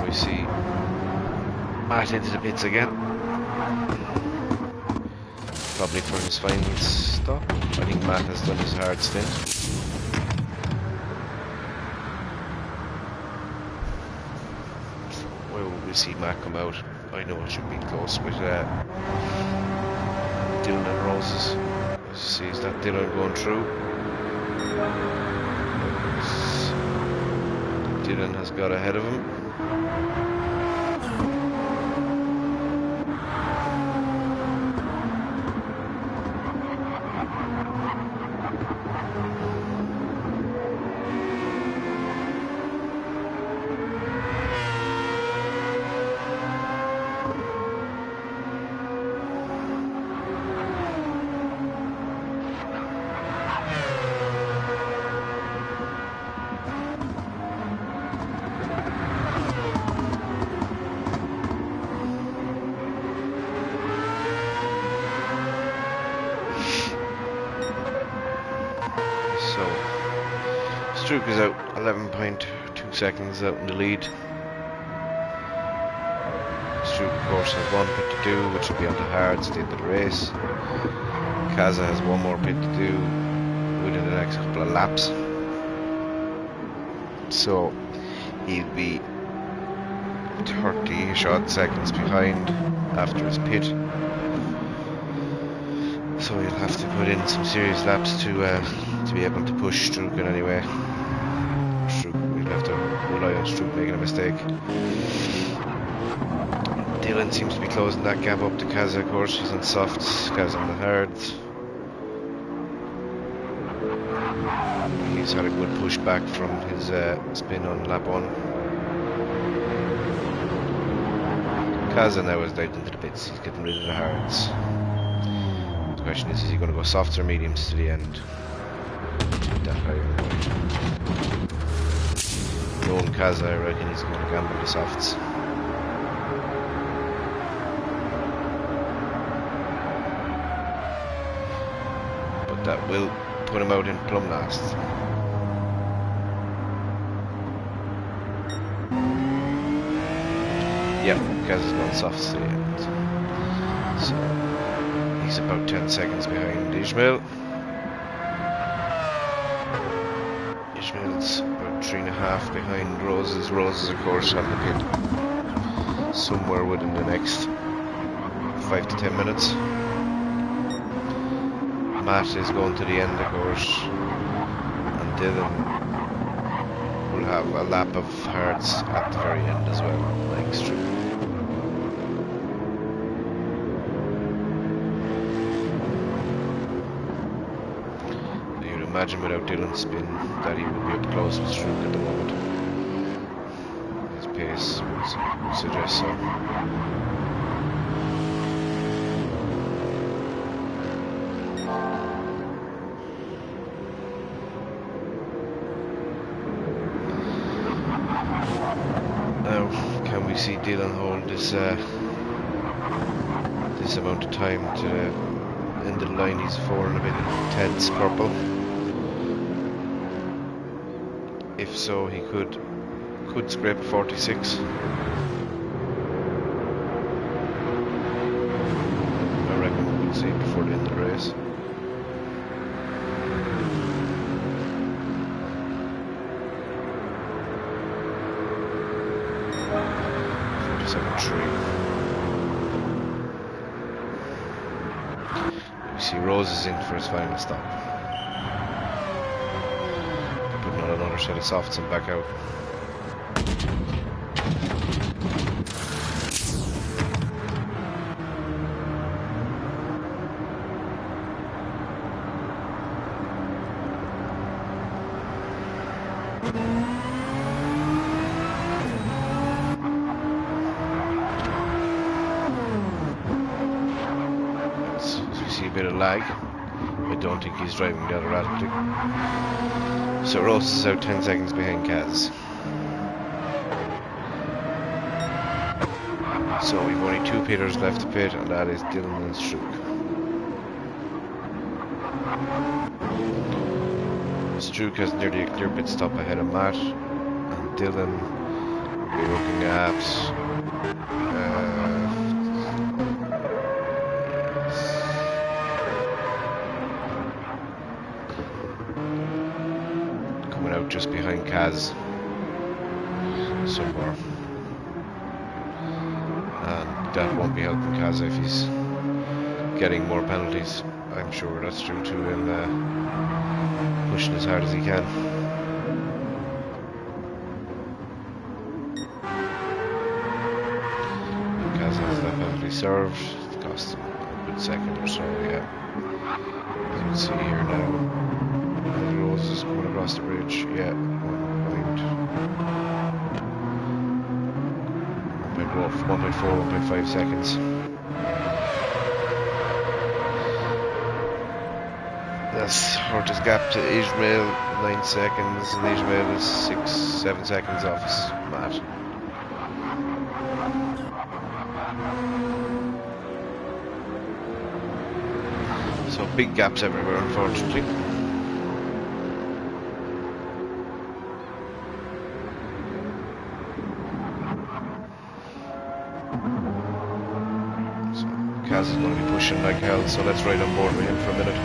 We see Matt into the pits again. Probably for his final stop. I think Matt has done his hard stint. Well, we'll see Matt come out. I know it should be close with Dylan and Roses. See, is that Dylan going through? Dylan has got ahead of him. Strouk is out 11.2 seconds out in the lead. Strouk, of course, has one pit to do, which will be on the hards at the end of the race. Kaza has one more pit to do within the next couple of laps. So he'll be 30 odd seconds behind after his pit. So he'll have to put in some serious laps to be able to push Strouk in any way. We'll have to rely on Strouk making a mistake. Dylan seems to be closing that gap up to Kaza, of course. He's on softs, Kaza on the hards. He's had a good push back from his spin on lap 1. Kaza now is down into the pits. He's getting rid of the hards. The question is he going to go softs or mediums to the end? That high. Knowing Kaza, I reckon he's going to gamble the softs. But that will put him out in plumb last. Yeah, Kaza's gone softs to the end. So he's about 10 seconds behind Ishmael. Ishmael's about 3.5 behind Roses. Roses, of course, on the pit somewhere within the next 5 to 10 minutes. Matt is going to the end, of course, and Dylan will have a lap of hards at the very end as well, like Strouk. You'd imagine without Dylan's spin that he would be up close with Strouk at the moment. His pace would suggest so. See Dylan hold this this amount of time to the end of the line. He's 4 and a bit tenths purple. If so, he could scrape 46. I reckon we'll see it before the end of the race. We see Rose is in for his final stop. Putting on another set of softs and back out. Lag. I don't think he's driving the other radically. So Ross is out 10 seconds behind Kaz. So we've only 2 pitters left to pit, and that is Dylan and Strouk. Strouk has nearly a clear pit stop ahead of Matt, and Dylan will be looking at just behind Kaz somewhere, and that won't be helping Kaz if he's getting more penalties. I'm sure that's true too, and pushing as hard as he can. And Kaz has that penalty served. It cost him a good second or so, yeah. As you can see here now, Rose is coming across the bridge, yeah, 1.4, 1.5 seconds. That's hurt his gap to Ishmael, 9 seconds, and Ishmael is 6-7 seconds off his Matt. So big gaps everywhere, unfortunately. Kaz is going to be pushing like hell, so let's ride on board with him for a minute.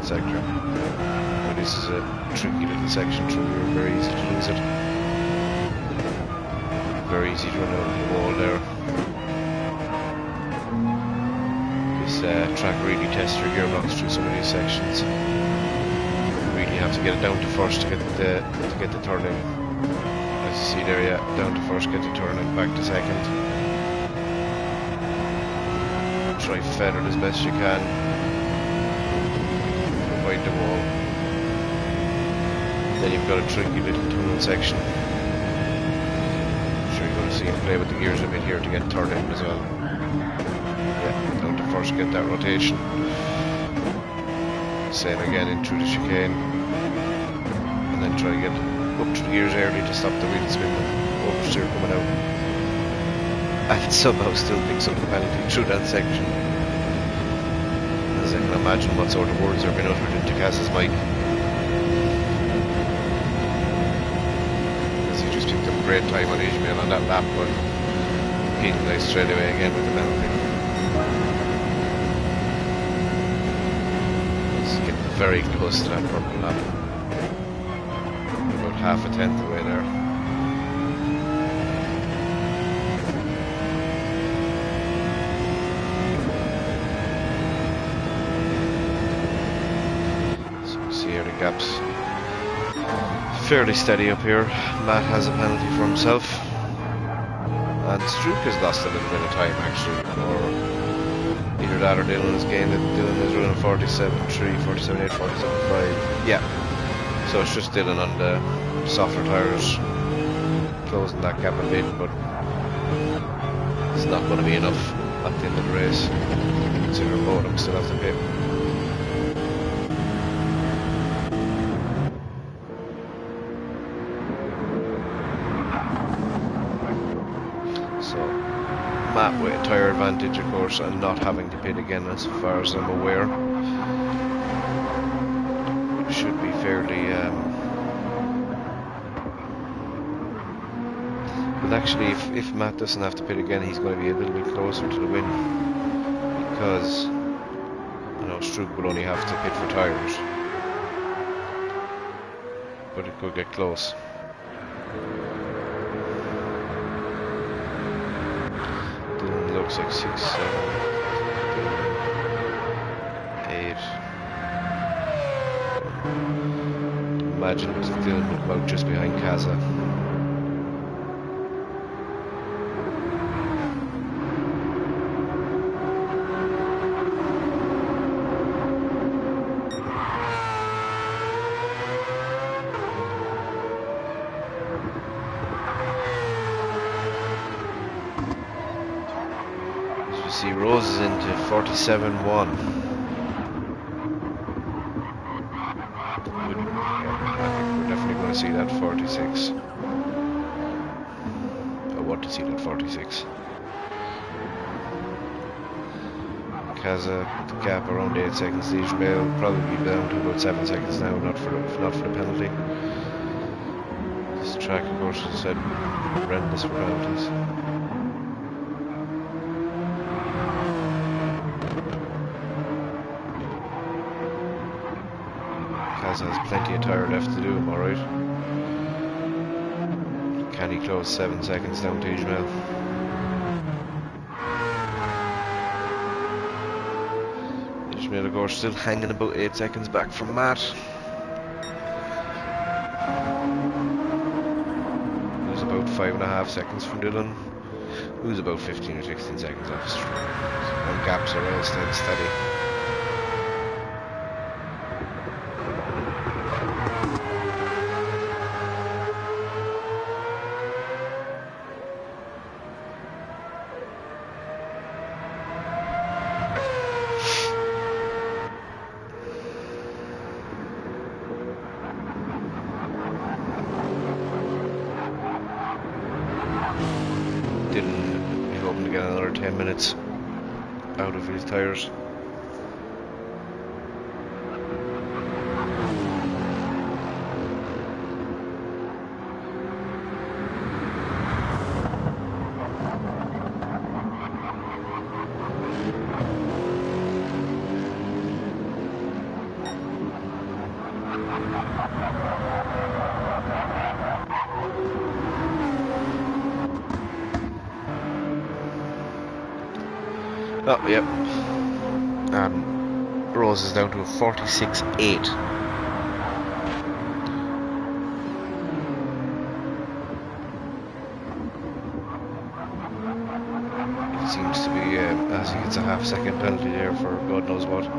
Sector. But this is a tricky little section through here, very easy to lose it. Very easy to run out of the wall there. This track really tests your gearbox through some of these sections. You really have to get it down to first to get the turning. As you see there, yeah, down to first, get the turning, back to second. Try feather it as best you can. The wall. Then you've got a tricky little tunnel section. I'm sure you're going to see him play with the gears a bit here to get turned in as well. Yeah, down to first get that rotation. Same again in through the chicane. And then try to get up to the gears early to stop the wheel spin oversteer coming out. And somehow still picks up the penalty through that section. I can imagine what sort of words are being uttered into Kaz's mic. Because he just picked up a great time on Ishmael on that lap, but penalised straight away again with the penalty. He's getting very close to that purple lap. About half a tenth away there. Gaps fairly steady up here. Matt has a penalty for himself, and Strook has lost a little bit of time actually, or either that or Dylan has gained it. Dylan is running 47.3, 47.8, 47.5. Yeah, so it's just Dylan on the softer tyres closing that gap a bit, but it's not going to be enough at the end of the race, considering both of them still have to pit. Matt with a tyre advantage, of course, and not having to pit again as far as I'm aware. Should be fairly... But actually, if Matt doesn't have to pit again, he's going to be a little bit closer to the win. Because, you know, Strook will only have to pit for tyres. But it could get close. Looks like 6, 7, 8. Imagine it was Dylan would come out just behind Kaza. See, Rose is into 47.1. I think we're definitely going to see that 46. I want to see that 46. Kaza, the gap around 8 seconds. Ishmael will probably be down to about 7 seconds now, not for the penalty. This track, of course, as I said, horrendous for penalties. Has plenty of tyre left to do him, alright. Can he close 7 seconds down to Ishmael? Ishmael, of course, still hanging about 8 seconds back from Matt. Who's about 5.5 seconds from Dylan. Who's about 15 or 16 seconds off Strook. And gaps are well staying steady. Dylan, he's hoping to get another 10 minutes out of his tyres. Oh, yep. Rose is down to a 46.8. It seems to be, I think it's a half-second penalty there for God knows what.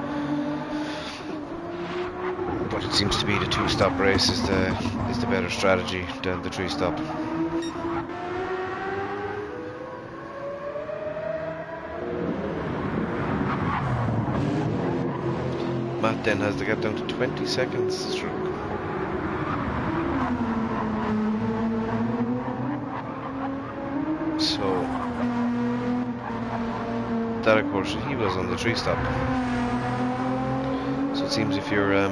But it seems to be the two-stop race is the better strategy than the three-stop. Matt then has to get down to 20 seconds through. So that, of course, he was on the three stop. So it seems if you're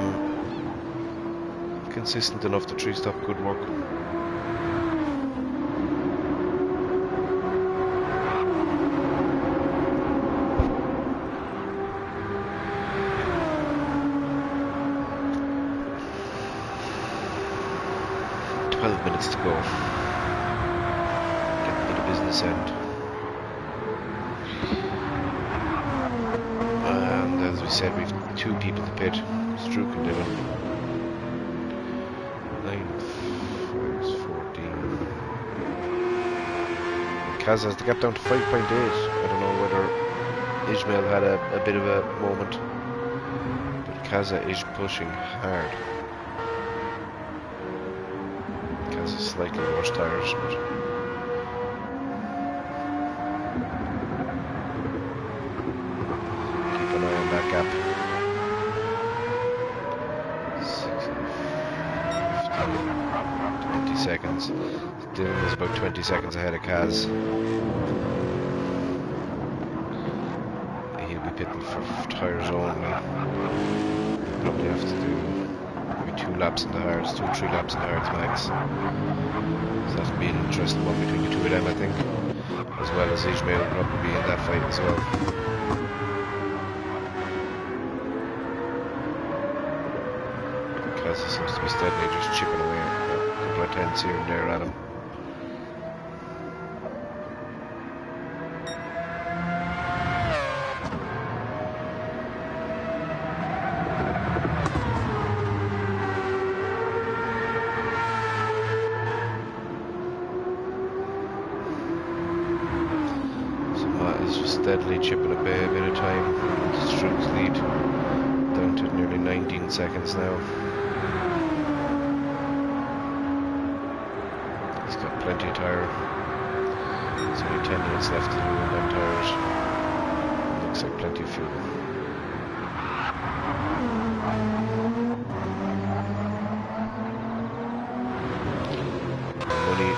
consistent enough, the three stop could work. Minutes to go. Getting to the business end. And as we said, we've two people to pit. Strook and Dylan. 9, 5, 14. Kaz has the gap down to 5.8. I don't know whether Ismail had a bit of a moment. But Kaza is pushing hard. Slightly worse tires, but keep an eye on that gap. 16, 20 seconds. Dylan is about 20 seconds ahead of Kaz. He'll be pitting for tires only. Probably have to do 2 laps in the hards, 2-3 laps in the hards max. So that'll be an interesting one between the two of them, I think. As well as Ishmael will probably be in that fight as well. Because he seems to be steadily just chipping away a couple of tenths here and there at him. Steadily chipping away a bit of time. Strook's lead down to nearly 19 seconds now. He's got plenty of tyre. There's only 10 minutes left to do on them tyres. Looks like plenty of fuel.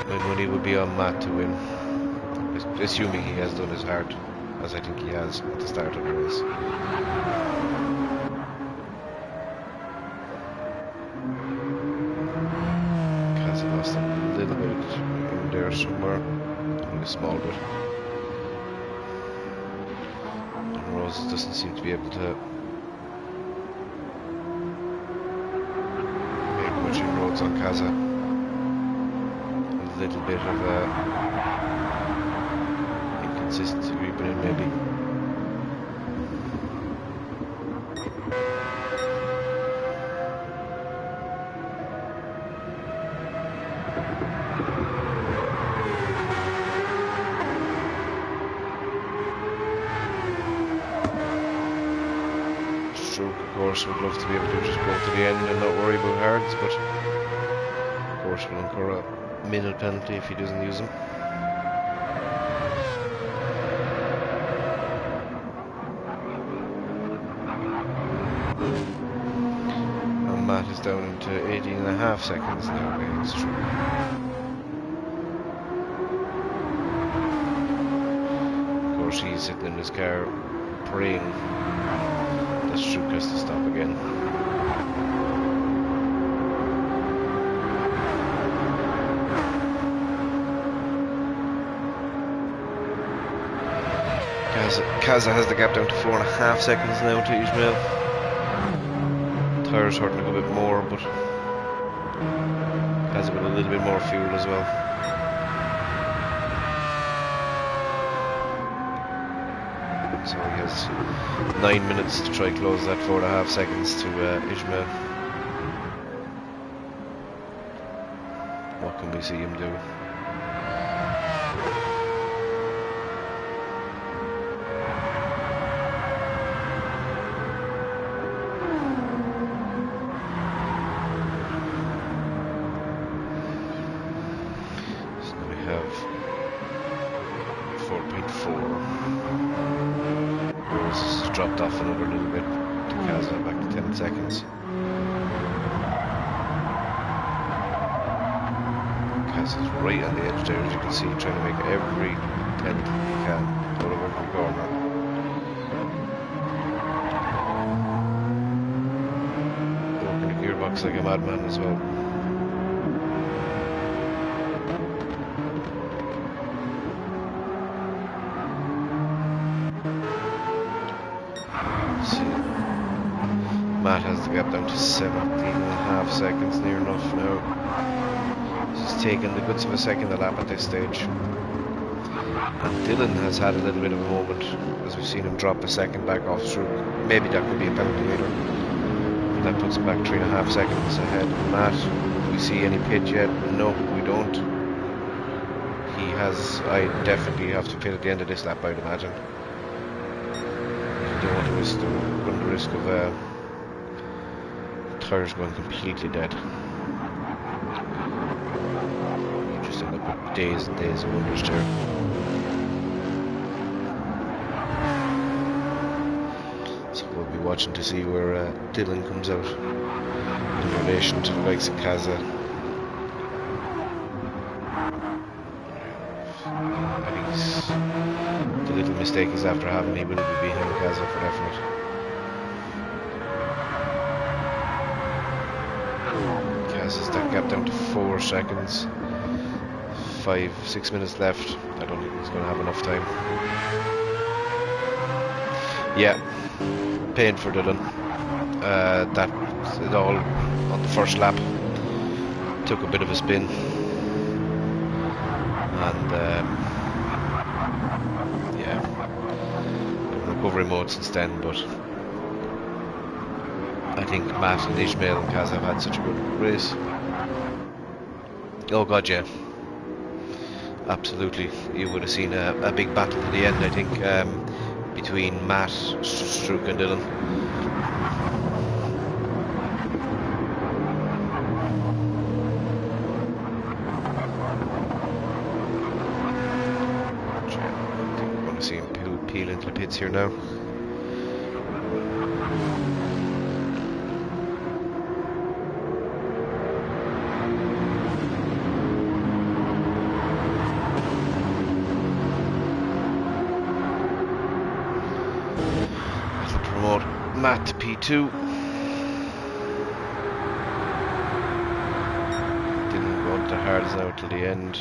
My money would be on Matt to win. Assuming he has done his hard, as I think he has at the start of the race. Kaz lost a little bit in there somewhere, only a small bit. And Rose doesn't seem to be able to make much inroads on Kaza. A little bit of consistency creeping in, maybe. Stroke, of course, would love to be able to just go to the end and not worry about hards, but of course will incur a minute penalty if he doesn't use them. Matt is down into 18.5 seconds now against Stroke. he's sitting in his car praying that Strook has to stop again. Kaza has the gap down to 4.5 seconds now to Ismail. Tyres hurting a bit more, but Kaza with a little bit more fuel as well. So he has 9 minutes to try close that 4.5 seconds to Ismail. What can we see him do? Dropped off another little bit to Kaza, back to 10 seconds. Kaza's right on the edge there, as you can see, trying to make every tenth he can out of every corner. Working the gearbox like a madman as well. Matt has the gap down to 17.5 seconds, near enough now. He's taken the goods of a second a lap at this stage. And Dylan has had a little bit of a moment, as we've seen him drop a second back off through. Maybe that could be a penalty later. But that puts him back 3.5 seconds ahead. Matt, do we see any pit yet? No, we don't. He has, I definitely have to pit at the end of this lap, I'd imagine. You don't want to run the risk of tyres going completely dead. You just end up with days and days of wonders there. So we'll be watching to see where Dylan comes out in relation to the likes of Kaza. I think the little mistake is after having he will be behind Kaza for definite. Kaza's that gap down to 4 seconds. 5-6 minutes left. I don't think he's going to have enough time. Yeah, pain for Dylan. That it all on the first lap took a bit of a spin, and yeah, recovery mode since then. But I think Matt and Ishmael and Kaz have had such a good race. Oh god, yeah, absolutely. You would have seen a big battle to the end, I think, between Matt, Strook and Dylan. I think we're going to see him peel into the pits here now. Matt to P2. Didn't go to hards now till the end.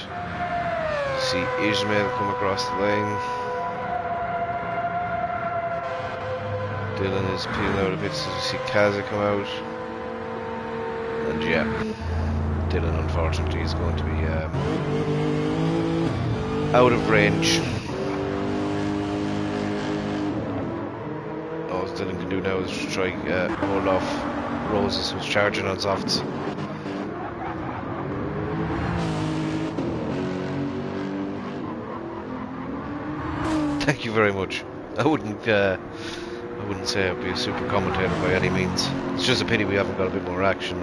See Ishmael come across the line. Dylan is peeling out a bit, so you see Kaza come out. And yeah, Dylan unfortunately is going to be out of range. Dylan can do now is try hold off Roses, who's charging on softs. Thank you very much. I wouldn't say I'd be a super commentator by any means. It's just a pity we haven't got a bit more action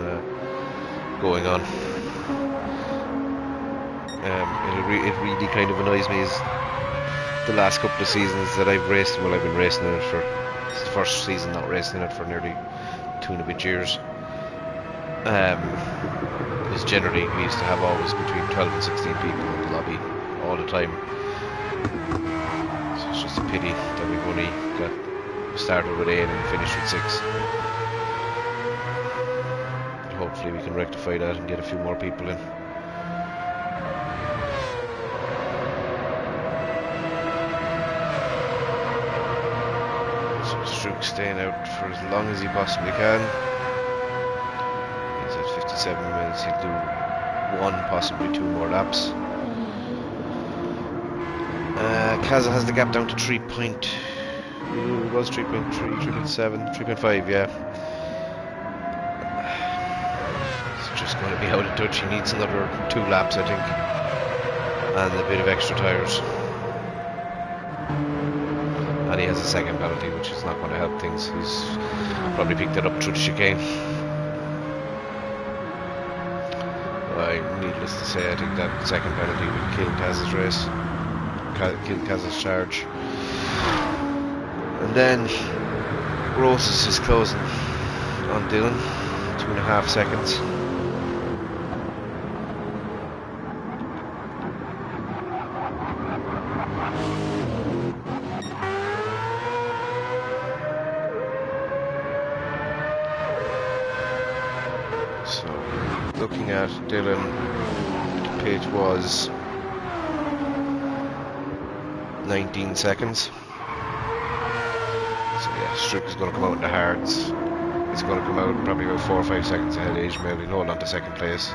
going on. It really kind of annoys me is the last couple of seasons that I've raced. Well, I've been racing it for. It's the first season not racing it for nearly 2.5 years. Because generally we used to have always between 12 and 16 people in the lobby all the time. So it's just a pity that we've only got started with 8 and finished with 6. But hopefully we can rectify that and get a few more people in. So Strook's staying out for as long as he possibly can. He's at 57 minutes, he'll do 1, possibly 2 more laps. Kaza has the gap down to 3 point. It was 3.3, 3.7, 3.5, yeah. It's just going to be out of touch. He needs another 2 laps, I think. And a bit of extra tyres. And he has a second penalty, which is not going to help things. He's probably picked it up through the chicane. Needless to say, I think that second penalty will kill Kaz's race. Kill Kaz's charge. And then Roses is closing on Dylan, 2.5 seconds. So looking at Dylan, the pit was 19 seconds. So yeah, Strook is going to come out in the hards. He's going to come out probably about 4 or 5 seconds ahead of Ishmael. He'll hold on to second place.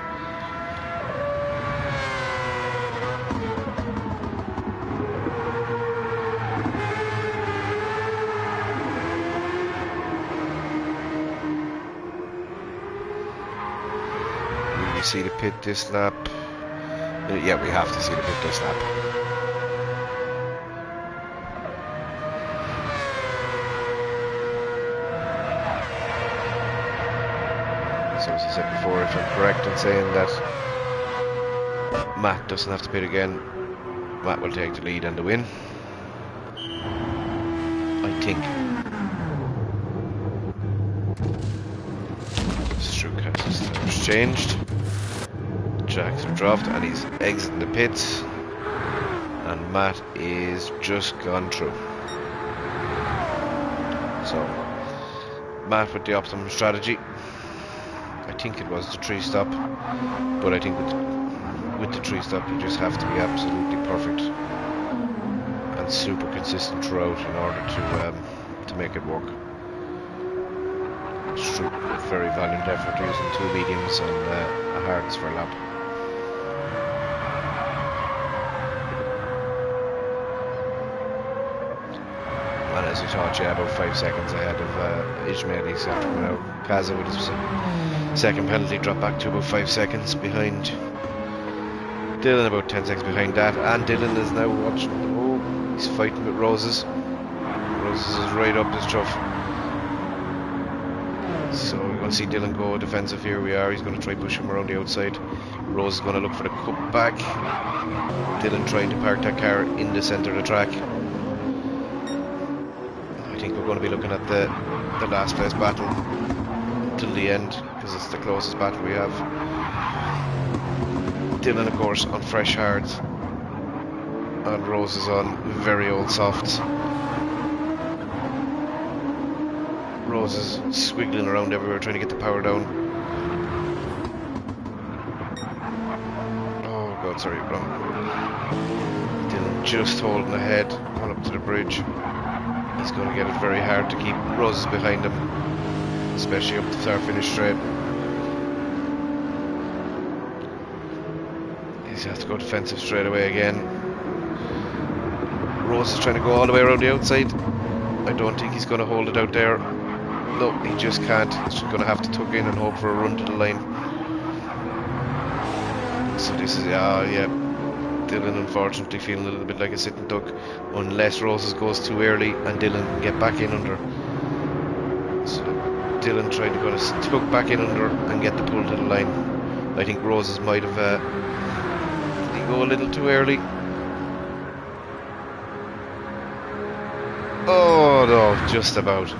Will we see the pit this lap? Yeah, we have to see the pit this lap. So as I said before, if I'm correct in saying that Matt doesn't have to pit again, Matt will take the lead and the win. I think. Strook has his tires changed. Jacks are dropped and he's exiting the pits. And Matt is just gone through. So, Matt with the optimum strategy. I think it was the 3-stop, but I think with the 3-stop you just have to be absolutely perfect and super consistent throughout in order to make it work. Strook, very valiant effort using 2 mediums and a hards for a lap. And as you thought, yeah, about 5 seconds ahead of Ishmael. He's after coming out. Kaza with his second penalty dropped back to about 5 seconds behind Dylan, about 10 seconds behind that. And Dylan is now watching. Oh, he's fighting with Roses. Roses is right up his trough. So we're going to see Dylan go defensive here. We are. He's going to try push him around the outside. Rose is going to look for the cut back. Dylan trying to park that car in the centre of the track. I think we're going to be looking at the last place battle till the end, because it's the closest battle we have. Dylan, of course, on fresh hards, and Rose is on very old softs. Rose is squiggling around everywhere trying to get the power down. Oh god, sorry, wrong. Dylan just holding ahead, going up to the bridge. He's going to get it very hard to keep Roses behind him, especially up the start finish straight. He's has to go defensive straight away again. Rose is trying to go all the way around the outside. I don't think he's going to hold it out there. No, he just can't. He's going to have to tuck in and hope for a run to the line. So this is, yeah. Dylan unfortunately feeling a little bit like a sitting duck, unless Roses goes too early and Dylan can get back in under. So Dylan trying to go tuck back in under and get the pull to the line. I think Roses might have did he go a little too early? Oh no, just about.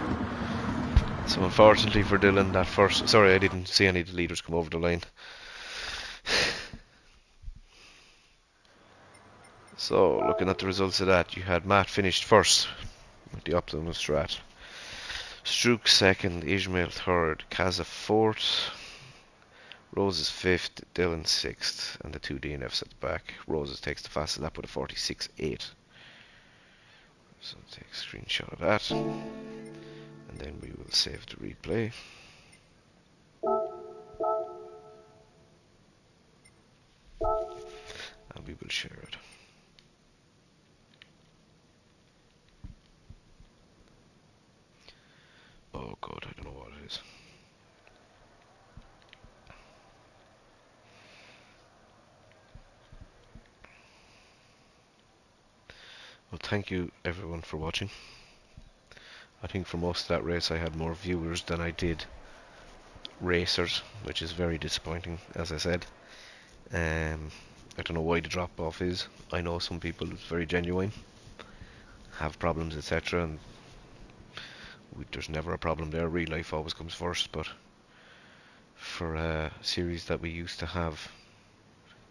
So unfortunately for Dylan, that first, sorry, I didn't see any of the leaders come over the line. So, looking at the results of that, you had Matt finished first with the Optimus Strat. Strook second, Ishmael third, Kaza fourth, Roses fifth, Dylan sixth, and the two DNFs at the back. Roses takes the fastest lap with a 46.8. So take a screenshot of that, and then we will save the replay. And we will share it. Oh god, I don't know what it is. Well, thank you everyone for watching. I think for most of that race I had more viewers than I did racers, which is very disappointing, as I said. I don't know why the drop off is. I know some people it's very genuine, have problems, etc., and there's never a problem there. Real life always comes first, but for a series that we used to have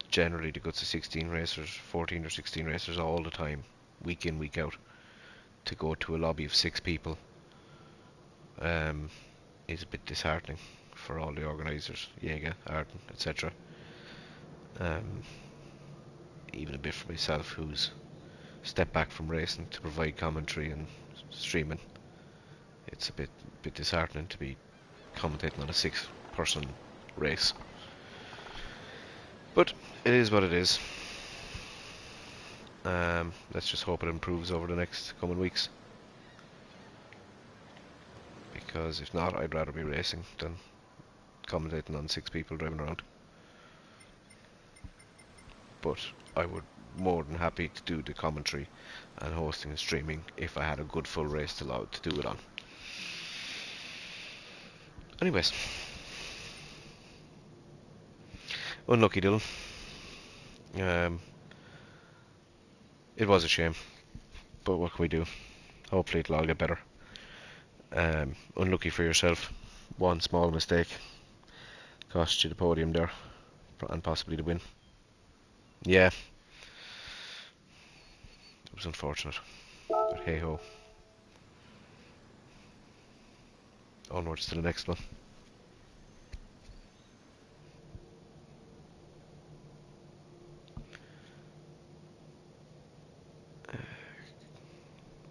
generally the guts of 16 racers, 14 or 16 racers all the time, week in, week out, to go to a lobby of 6 people is a bit disheartening for all the organisers, Jaeger, Arden, etc. Even a bit for myself, who's stepped back from racing to provide commentary and streaming. It's a bit disheartening to be commentating on a 6-person race. But it is what it is. Let's just hope it improves over the next coming weeks. Because if not, I'd rather be racing than commentating on 6 people driving around. But I would more than happy to do the commentary and hosting and streaming if I had a good full race to do it on. Anyways, unlucky Dylan. It was a shame, but what can we do? Hopefully it'll all get better. Unlucky for yourself. One small mistake cost you the podium there, and possibly the win. Yeah, it was unfortunate, but hey ho. Onwards to the next one.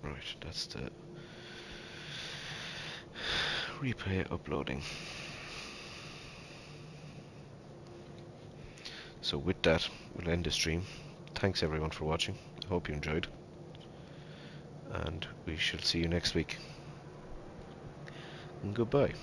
Right, that's the replay uploading. So with that, we'll end the stream. Thanks everyone for watching. I hope you enjoyed. And we shall see you next week. And goodbye.